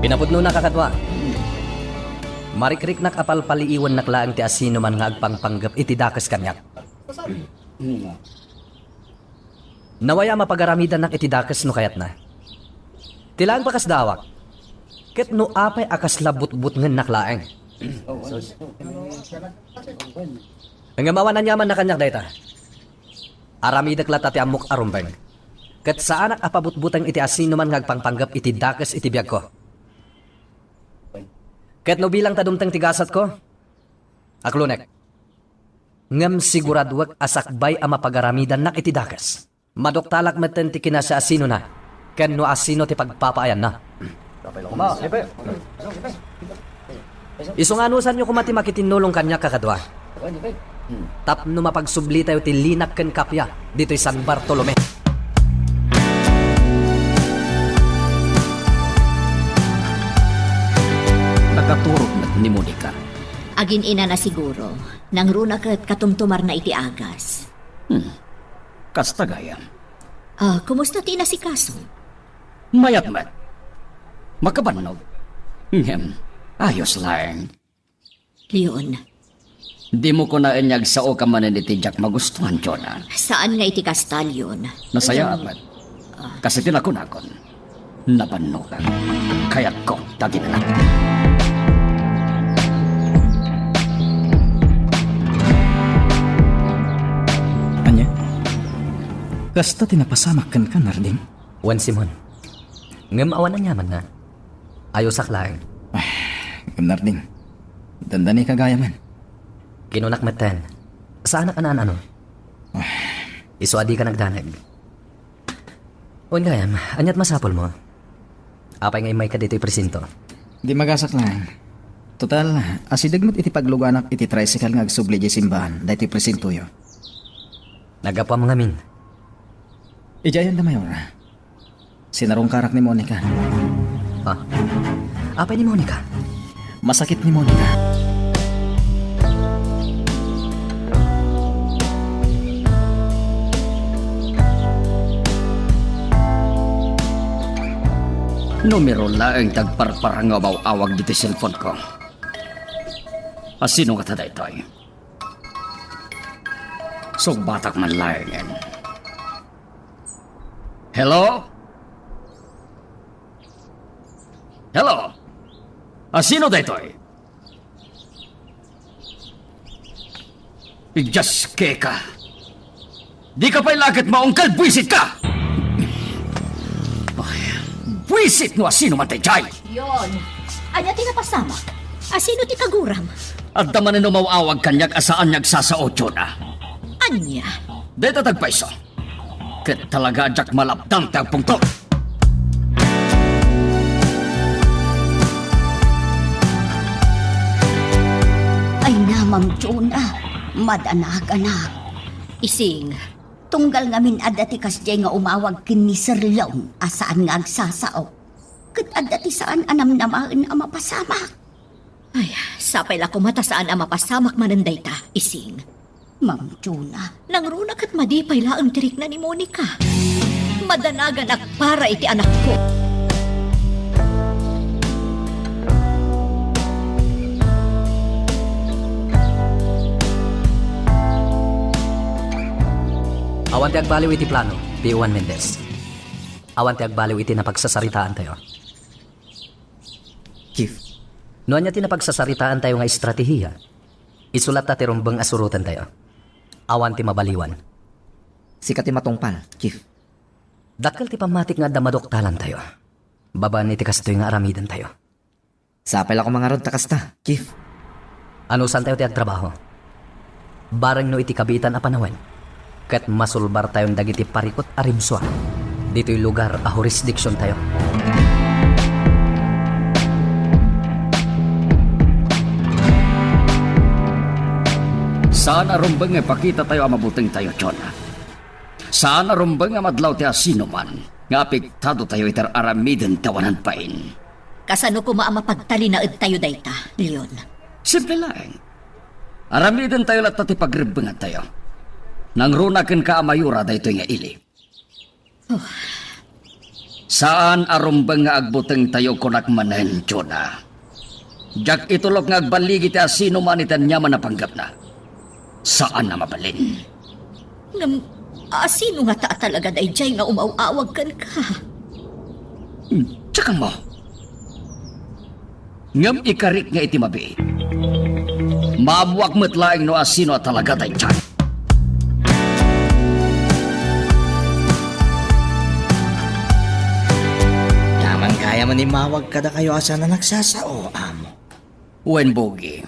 Pinapudno na kakatwa. Marikrik nak apal paliiwan naklaan ti asino man nga agpangpanggap iti dakas kanyak. Nawaya mapagaramidan nak iti dakas no kayat na. Tilaan pakas dawak. Ket no apay akas labut-but ngen naklaeng. Ngamawan anyaman na kanyak dayta. Aramidak lata ti amok arumbeng. Ket saanak apabut-butang iti asino man nga agpangpanggap iti dakas iti biyag ko. Ket no bilang tadumtang tigasat ko, aklunek, ngam siguradwag asakbay ang mapagaramidan nak iti dakas. Madoktalak meten ti kinasya asino na, ken no asino ti pagpapaayan na. Isunganusan nyo kumati makitinulong kanya kakadwa. Tapno mapagsubli tayo ti linak ken kapya dito'y San Bartolome. Nakaturog na ni Monica. Agin ina na siguro. Nang runa kat katumtumar na iti agas. Kasta gayam. Kumusta ti na si Kaso? Mayat mat. Makabanog. Ayos lang. Leon, Di mo ko na inyag sa o ka manin iti Jack magustuhan, Jonah. saan nga iti kastalyon? Nasaya amat. Kasi tinakon-akon. Nabanog ka. Kaya't ko tagi na lang. Anya? Kasta tinapasamak kan ka, Narding? Wan Simon, ngam awan anyaman na. Ayaw saklaeng. Narding, dandani kagaya man. Kinunak meten. Saan anak anan ano? Isuadi ka nagdanag. Uwan gayam, anyat masapol mo. Apay ngay may ka dito'y presinto. Di magasak lang. Total, asidag mo't iti pagluganak iti tricycle nga agsubli di simbahan, da iti presinto yo. Nagapwa mga min. Ijayan na mayor. Sinarong karak ni Monica. Ha? Apay ni Monica? Masakit ni Monica. Numero lang tagparparang awag dito cellphone ko. Sino ka taday toy? Batak man laingin. Hello? Hello? Sino daytoy? Ijas ka. Di ka pa'y lagat maungkal, buwisit ka! Buwisit no asino man tayo. Yon, anya ti napasamak? Asino ti kaguram? At daman na mawawag kanyag asaan niyag sasaotyo na. Anya? Dito tagpaiso. Ket talaga jak malapdang tagpungtok. Ay na, Ma'am Chona. Madanag-anak. Ising, Tunggal ngamin adati kasjay nga umawag kin ni Sir Leon asaan nga agsasaok. Kat adati saan anam namaan ang mapasamak. ay, sapay la kumata saan ang mapasamak mananday ta, ising. Ma'am Chona. Nang runa kat madipay laang tirik na ni Monica. Madanagan ak para iti anak ko. Awan ti agbaliw iti plano, P1 Mendez. Awan ti agbaliw iti napagsasaritaan tayo. Chief, Noon niya tinapagsasaritaan tayo nga estratehiya, isulat ta ti rumbeng asurutan tayo. Awan ti mabaliwan. Sikat ti matungpal, Chief. Dakkel ti pamatik nga damadoktalan tayo. Babaan iti kastoy nga aramidan tayo. Sapay ako mga rod takasta, Chief. Ano saan tayo ti agtrabaho? Barang no iti kabitan a panawin. Ket masulbar tayong dagiti parikot a rimswa. Dito'y lugar a jurisdiction tayo. Saan arumbang nga pakita tayo ang mabuting tayo, John? Saan arumbang nga madlaw ti asino man? Nga apektado tayo itar aramiden tawanan pain. Kasano ko maamapagtali na tayo dayta, Leon. Simple lang. Aramiden tayo lahat ti pagribangan tayo. Nang runakin ka amayura dayto nga ili. Saan arumbang nga agbuteng tayo kunak manen, Jonah? Jak itulok nga agbaligi ti asino man itan nyaman na panggap na. Saan na mabalin? Sino nga ta talaga dayjay nga umawawag kan ka? Tsaka mo. Ngam ikarik nga iti mabi. Mabuwak mo't laing no asino talaga dayjay. Naman kaya man imawag kada kayo asa na nagsasao, amo. Wen bogi.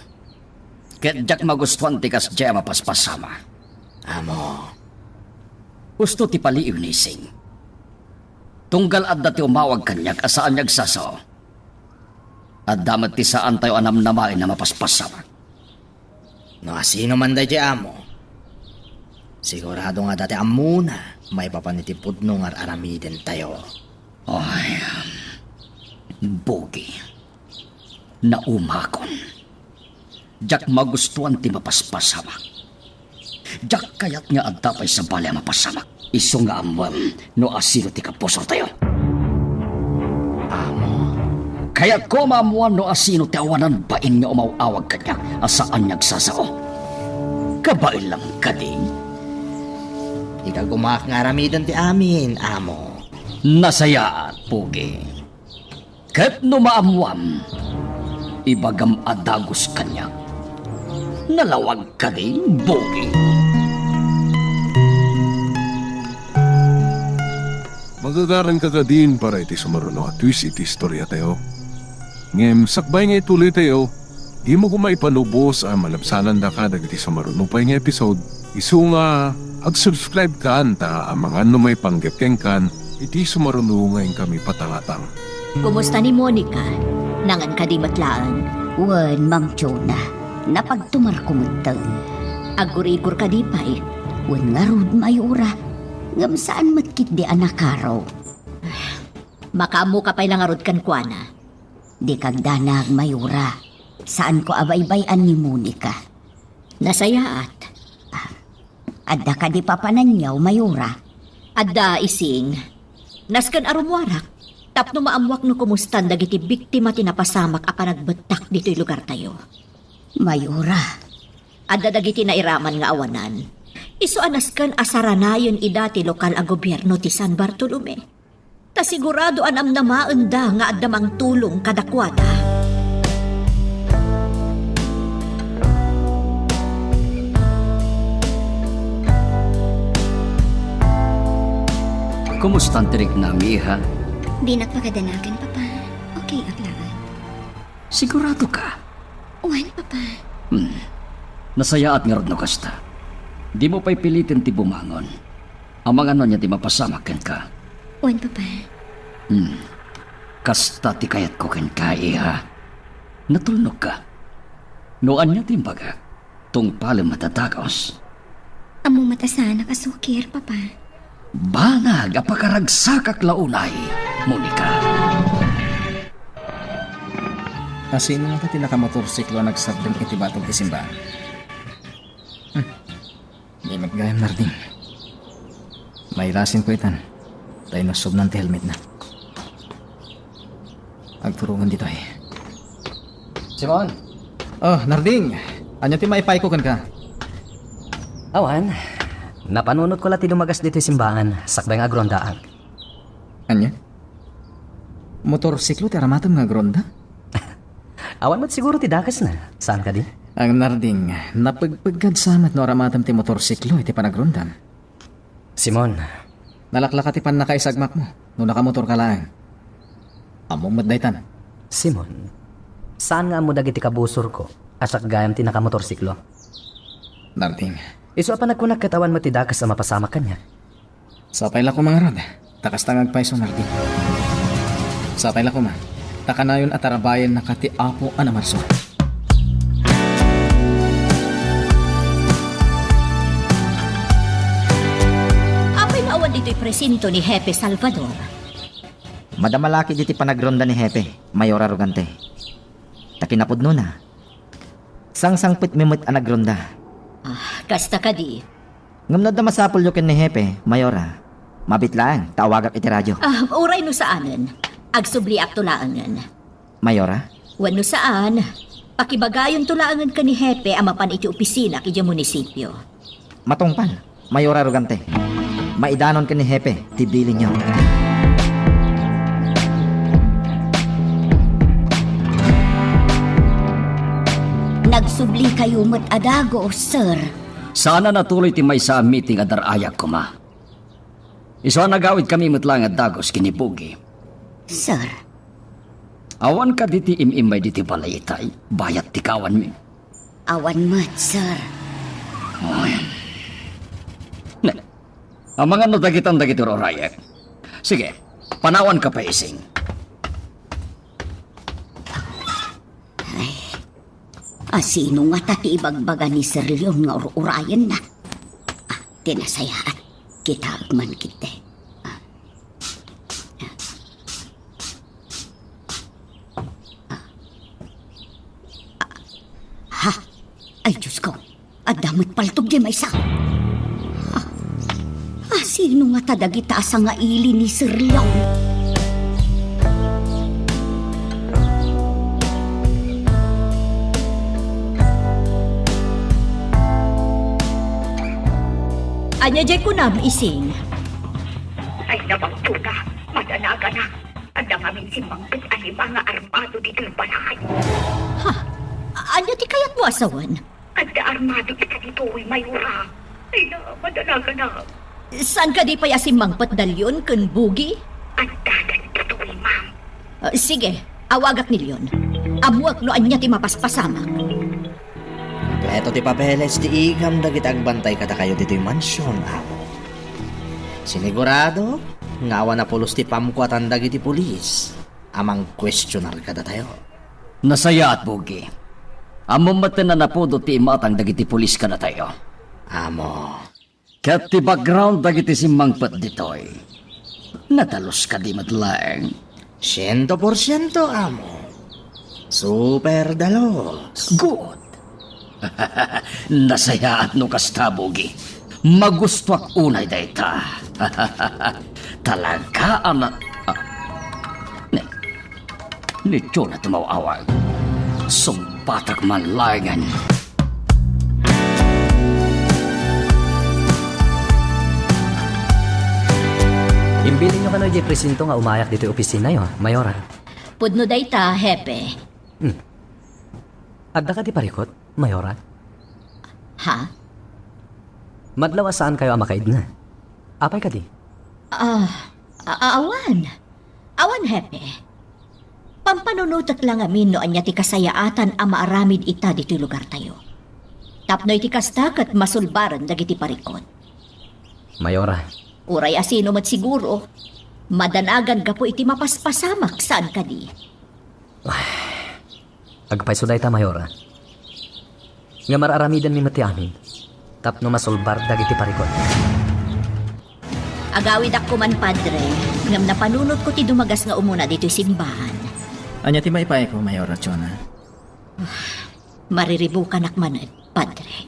Ket jak magustuhan ti kas jay mapaspasama. Amo, Gusto ti paliiw ni Sing. Tunggal adda ti umawag kanyak asaan nyag saso. At damat ti saan tayo anam namain na mapaspasama. no asino man dayjay amo. Sigurado nga dati amuna may papanitipod nung aramiden tayo. Ay, bogi. Naumakon. Jak magustuhan ti mapaspasamak. Jak kayat nga adda pa'y sa balay mapasamak. Iso nga amwam no asino ti kapusor tayo. Amo, Kayat ko maamuan no asino ti awanan bain nga umawawag kanya asaan niyag sasao. Kabail lang kading. ikaw gumak nga aramiden ti amin, amo. Nasayaan, Pugi. Ket no maamuam, ibagam adagos kanya. Nalawag ka din, Bogi. Magagaran ka din para iti sumaruno at twist iti istorya tayo. Ngem, sakbay nga ituloy tayo, di mo kumaipanubos ang malabsanan da ka dagiti sumaruno pa nga episode. Isu nga, ag-subscribe ka anta ang mga may panggapkeng kan, iti sumaruno ngayon kami patangatang. Kumusta ni Monica? Nangan ka di matlaan. Wen, Mang Jonah. Napagtumar kumutang. Agur-igur ka di pa'y. Wen nga rod mayura. Ngam saan matkit di anakaraw. Makamu ka pa'y langarod kan kuana. Di kagdanag mayura. Saan ko abaybayan ni Monica? Nasayaat. Adda ka di papananyaw mayura. Adda ising. Naskan arumwarak. Tapno maamwak no kumustan dagiti biktima tinapasamak a panagbetak dito'y lugar tayo. Mayura. Adda dagiti nairaman nga awanan. Isu anaskan asaranayon idati lokal a gobyerno ti San Bartolome. Ta sigurado anam na maenda nga addamang tulong kadakwada. Kumusta ang tirik na, Miha? Di nagpagadanagan, Papa. Okay, aklaan. Sigurado ka? Uwan, Papa. Nasayaat nga rod no kasta. Di mo pa'y pilitin ti bumangon. Ang mga niya di mapasamakan ka. Uwan, Papa. Kasta ti kayat ko ken ka, Iha. Natulnog ka. Noan niya timbaga. Tung palim matatagos. Among mata sana kasukir, Papa. Banag apakaragsakak launay, Monica. Asino nga ti nakamotorsiklo nagsabdang iti batong isimbahan? Di magayam narding. May lasin ko itan. Tayo nasob ng ti helmet na. Agturungan dito eh. Simon, Oh, Narding! Anya ti maipay ko kan ka? awan. Napanunod ko lati dumagas dito simbahan, sakbay nga agrondaan. Anya? Motorsiklo ti aramatom nga gronda? Awan mo't siguro ti dakas na. Saan ka di? Ang Narding, napagpagad samat no aramatom ti motorsiklo iti panagrondan. Simon, Nalaklaka ti pan nakaisagmak mo no nakamotor ka lang. Among madaytan. Simon, saan nga mo dagiti kabusor ko? Asak gayam ti nakamotorsiklo. Darding. Iso pa nagkunak katawan mo ti dakas sa mapasama kanya. Sapay la ko mga rod. Takas tangag pa iso, Darding. Sapay la ko ma. Takanayon at arabayan na kati Apo Anamarso. Apay maawan dito'y presinto ni Hepe Salvador. Madamalaki diti panagronda ni Hepe, Mayor Arrogante. Takinapod no na. Sang-sangpit mimit ang nagronda. Kasta ka di. Ngamnod na masapol yo ken ni Hepe, Mayora. Mabitlaan, tawagak iti radyo. Uray no saanan. Agsubli ak tulaangan. Mayora? Wano saan, pakibagayon tulaangan ka ni Hepe amapan iti opisina kiti munisipyo. Matungpal, Mayor Arrogante. Maidanon ken ni Hepe, tibilin niyo. Nagsubli kayo mat adago, sir. Sana natuloy ti may sa meeting at darayak ko ma. Iso nagawid kami matlang at dagos kinibugi. Sir, Awan ka diti imimay diti balay itay, bayat ti kawan mi. awan mat, sir. Ne, ang mga no dagitan dagiti rorayek. Sige, panawan ka pa ising. Sino nga tati ibagbaga ni Sir Leon nga urayan na? Tinasayaan, kita man kita. Ha? Ay, Diyos ko. At damot paltog di may sa. Sino nga tadagita sa nga ili ni Sir Leon? Anya jay ko nam ising. Ay nabagtuna, madanaga na. Ang namin si Mangkit ay mga armado dito yung balakay. Anya ti kayat mo asawan? Ang armado kita dito ay mayura. Ay na, madanaga na. Saan ka di pa yasim mangpat dalyon kun bugi? Ang dagan dito ay ma'am. Sige, awagak ni Leon. Amuak no anya ti mapaspasamak. Eto ti papeles ti igam dagit agbantay kada kayo dito'y mansyon, amo. Sinigurado, ngawa na pulos ti pamkuatan dagiti pulis. Amang questioner kada tayo. Nasaya at bugi. Among matan na napudo ti imatang dagiti pulis ka na tayo. Amo, Kat ti background dagiti simangpat ditoy. Natalos ka di matlaeng. 100% amo. Super dalos. Good. Nasaya at no kastabugi. Magusto ak unay dayta. Talaga anak. Nito na tumawawag. Sumpatak manlayan. Imbiling nyo ka na presinto nga umayak dito yung opisina yun, Mayora. Pudno dayta, Hepe. Agda ka di parikot, Mayora? Ha? Madlawa saan kayo amakaid nga? Apay ka di? Awan. Awan, Hepe. Pampanunutak lang amin no anya ti kasayaatan a maaramid ita dito lugar tayo. Tapnoy ti kastak at masulbaran dagiti parikot. Mayora, Uray asino mat siguro. Madanagan ka po iti mapaspasamak saan ka di. agpay suday ta, Mayora. Nga mararamidan mi mati amin. Tapno masulbar dagiti parikot. Agawid ako man, Padre. Ngam napanunot ko ti dumagas nga umuna dito'y simbahan. Anya ti maipay ko, Mayora Chona. Mariribukan akmanad, Padre.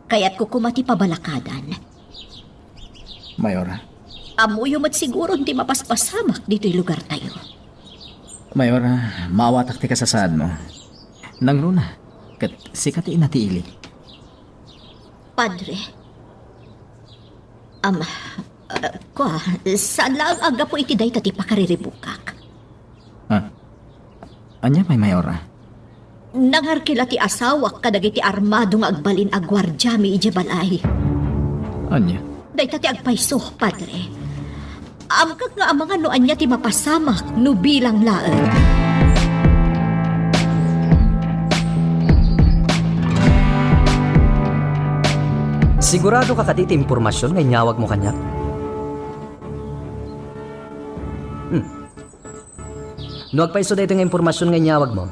Kaya't ko kumati pabalakadan. Mayora. Amuyo mat siguro hindi mapaspasamak dito'y lugar tayo. Mayora, maawatak ti kasasad mo. Nang runa, kat sikati inatiili. Padre. Saan lang aga po iti day tati pakariribukak? Anya may Mayora? Nangarkila ti asawak kadagiti armado nga agbalin a gwardya mi ije balay. Anya? Day tati agpayso, Padre. Amkag nga ang mga noan niya ti mapasamak no bilang laeng. Sigurado ka kaditi impormasyon nga inyawag mo kanya? No agpaiso dito nga impormasyon nga inyawag mo,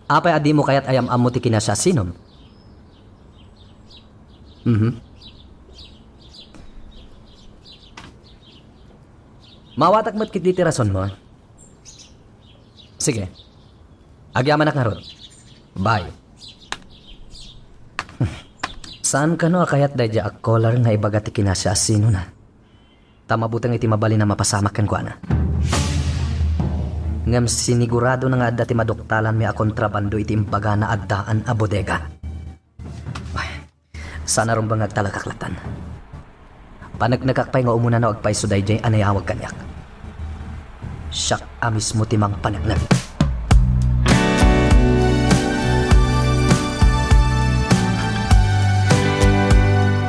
apay adi mo kayat ayam amo ti kinasasinom. Mawatak mo't kit diti rason mo. Sige. Agyaman na karot. Bye. Saan ka no akayat dahil ak collar nga ibaga ti kinasasino na? Tamabutang iti mabali na mapasamakan ko na. Ngam sinigurado na nga adda ti maduktalan mi a kontrabando iti imbaga na addaan a bodega. Ay, sana rumbang agtalakaklatan. Panagnagakpay nga umuna na agpay so dayjay anayawag kanyak. Siyak amis mo timang panagnag.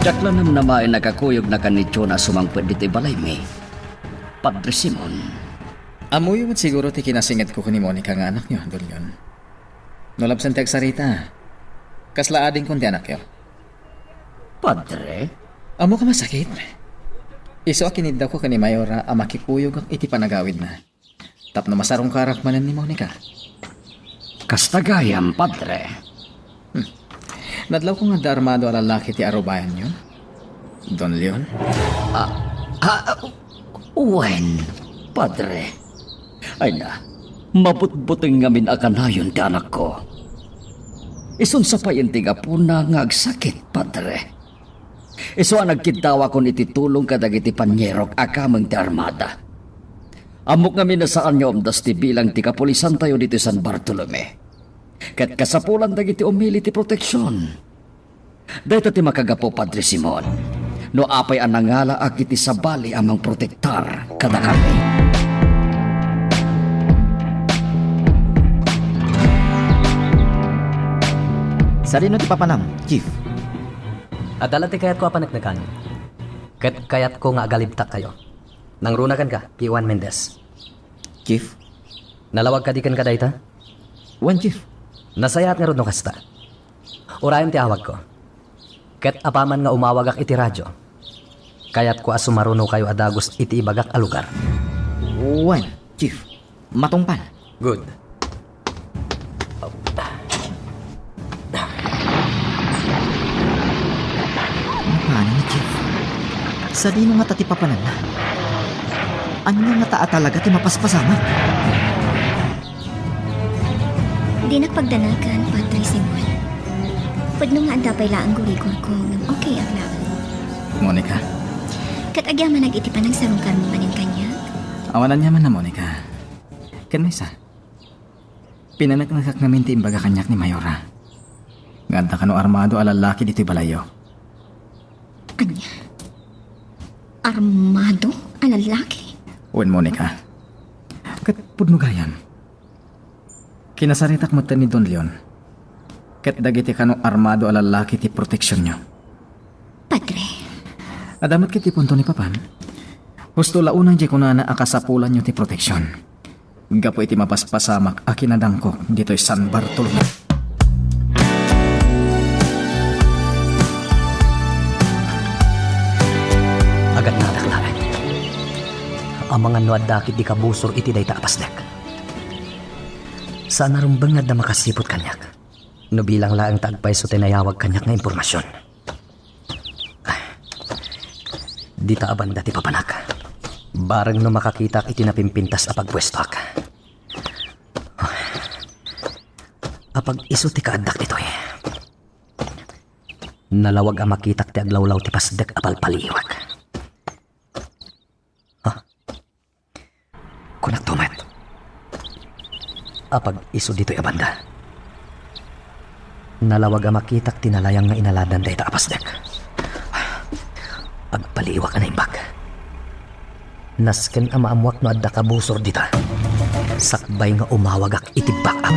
Dakla nam namay nakakuyog na kanitsyo na sumangpad dito balay mi. Padre Simon. Amoy mo siguro ti kinasingit ko ni Monica nga anak niyo, Don Leon. Nolabsan ti agsarita. Kasla ading kundi anak yo. Padre? Amo ka masakit. Iso akinid ko kani Mayora ang makikuyog ang iti panagawid na. Tapno masarong karakmanan ni Monica. Kastagayam, Padre. Nadlaw ko nga da armado a lalaki ti arubayan niyo. Don Leon? Wen, Padre. Ay na, mabutbuting ngamin akanayon ti anak ko. Isun sa payenting apo na ngagsakit, Padre. Iso ang nagkitawa ko iti tulong kadag iti panyerok akamang ti armada. Amok ngamin na saan niyo omdas ti bilang ti kapulisan tayo dito San Bartolome. Kat kasapulan dagiti umili ti proteksyon. Dahito ti makagapo, Padre Simon. No apay ang nangala ak iti sabali amang protektar kada kami. Sarino ti papanam, Chief? Adalat ti kayat ko apanagnagan. Kayat ko nga agalibtak kayo. Nangrunakan ka, P1 Mendez. Chief? Nalawag ka di kan ka dayta? Wen, Chief? Nasayat nga ron no kasta. Urayan ti awag ko. Ket apaman nga umawag ak iti radyo. Kayat ko asumaruno kayo adagos iti ibagak a lugar. Wen, Chief? Matungpal. Good. Paano ni Chief? Sa dino nga tati papanan na? Anya nga taa talaga ti mapaspasama? Di nagpagdanagan, Padre Simon. Pwede nga andapay laang gurigor ko ng okay aglaw. Monica? Kat agyaman nag-itipan ng sarong karmumanin kanya. Awanan niya man na Monica. Ken Mesa. Pinanagnagak namin ti imbaga kanyak ni Mayora. Ganda ka no armado a lalaki dito'y balayo. Anya? Armado? Ang lalaki? Wen Monica. Kat pudnugayam. Kinasaritak mo ni Don Leon. Kat dagiti ka no armado a lalaki ti proteksyon nyo. Padre, Adamat kiti punto ni Papan. Gusto launan di ko na akasapulan nyo ti proteksyon. Gapo iti mapaspasamak a kinadangko dito'y San Bartolome. Agad na daklaan. Ang mga nuadakit di kabusor iti dayta apasdek. Saan narumbang nga da makasipot kanyak? No bilang laang tagpay so tinayawag kanyak na impormasyon. Di taaban dati papanak. Barang no makakita iti napimpintas apag pwestok. Apag iso ti kaadak ito eh. Nalawag ang makitak ti aglawlaw ti pasdek apal paliwag. Kunak tumet. Apag iso dito'y abanda. Nalawag ang makitak tinalayang nga inaladan dahi ta apasdek. Agpaliwak ka na imbag. Nasken ang maamuak no adda kabusor dita. Sakbay nga umawagak iti backup.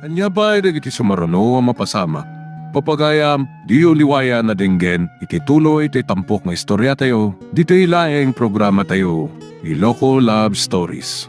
Anya ba iti sumarano ang mapasama? Papagayam, di uliwaya na dinggen, iti tuloy iti tampok nga istorya tayo, dito ilaing programa tayo, Iloko Love Stories.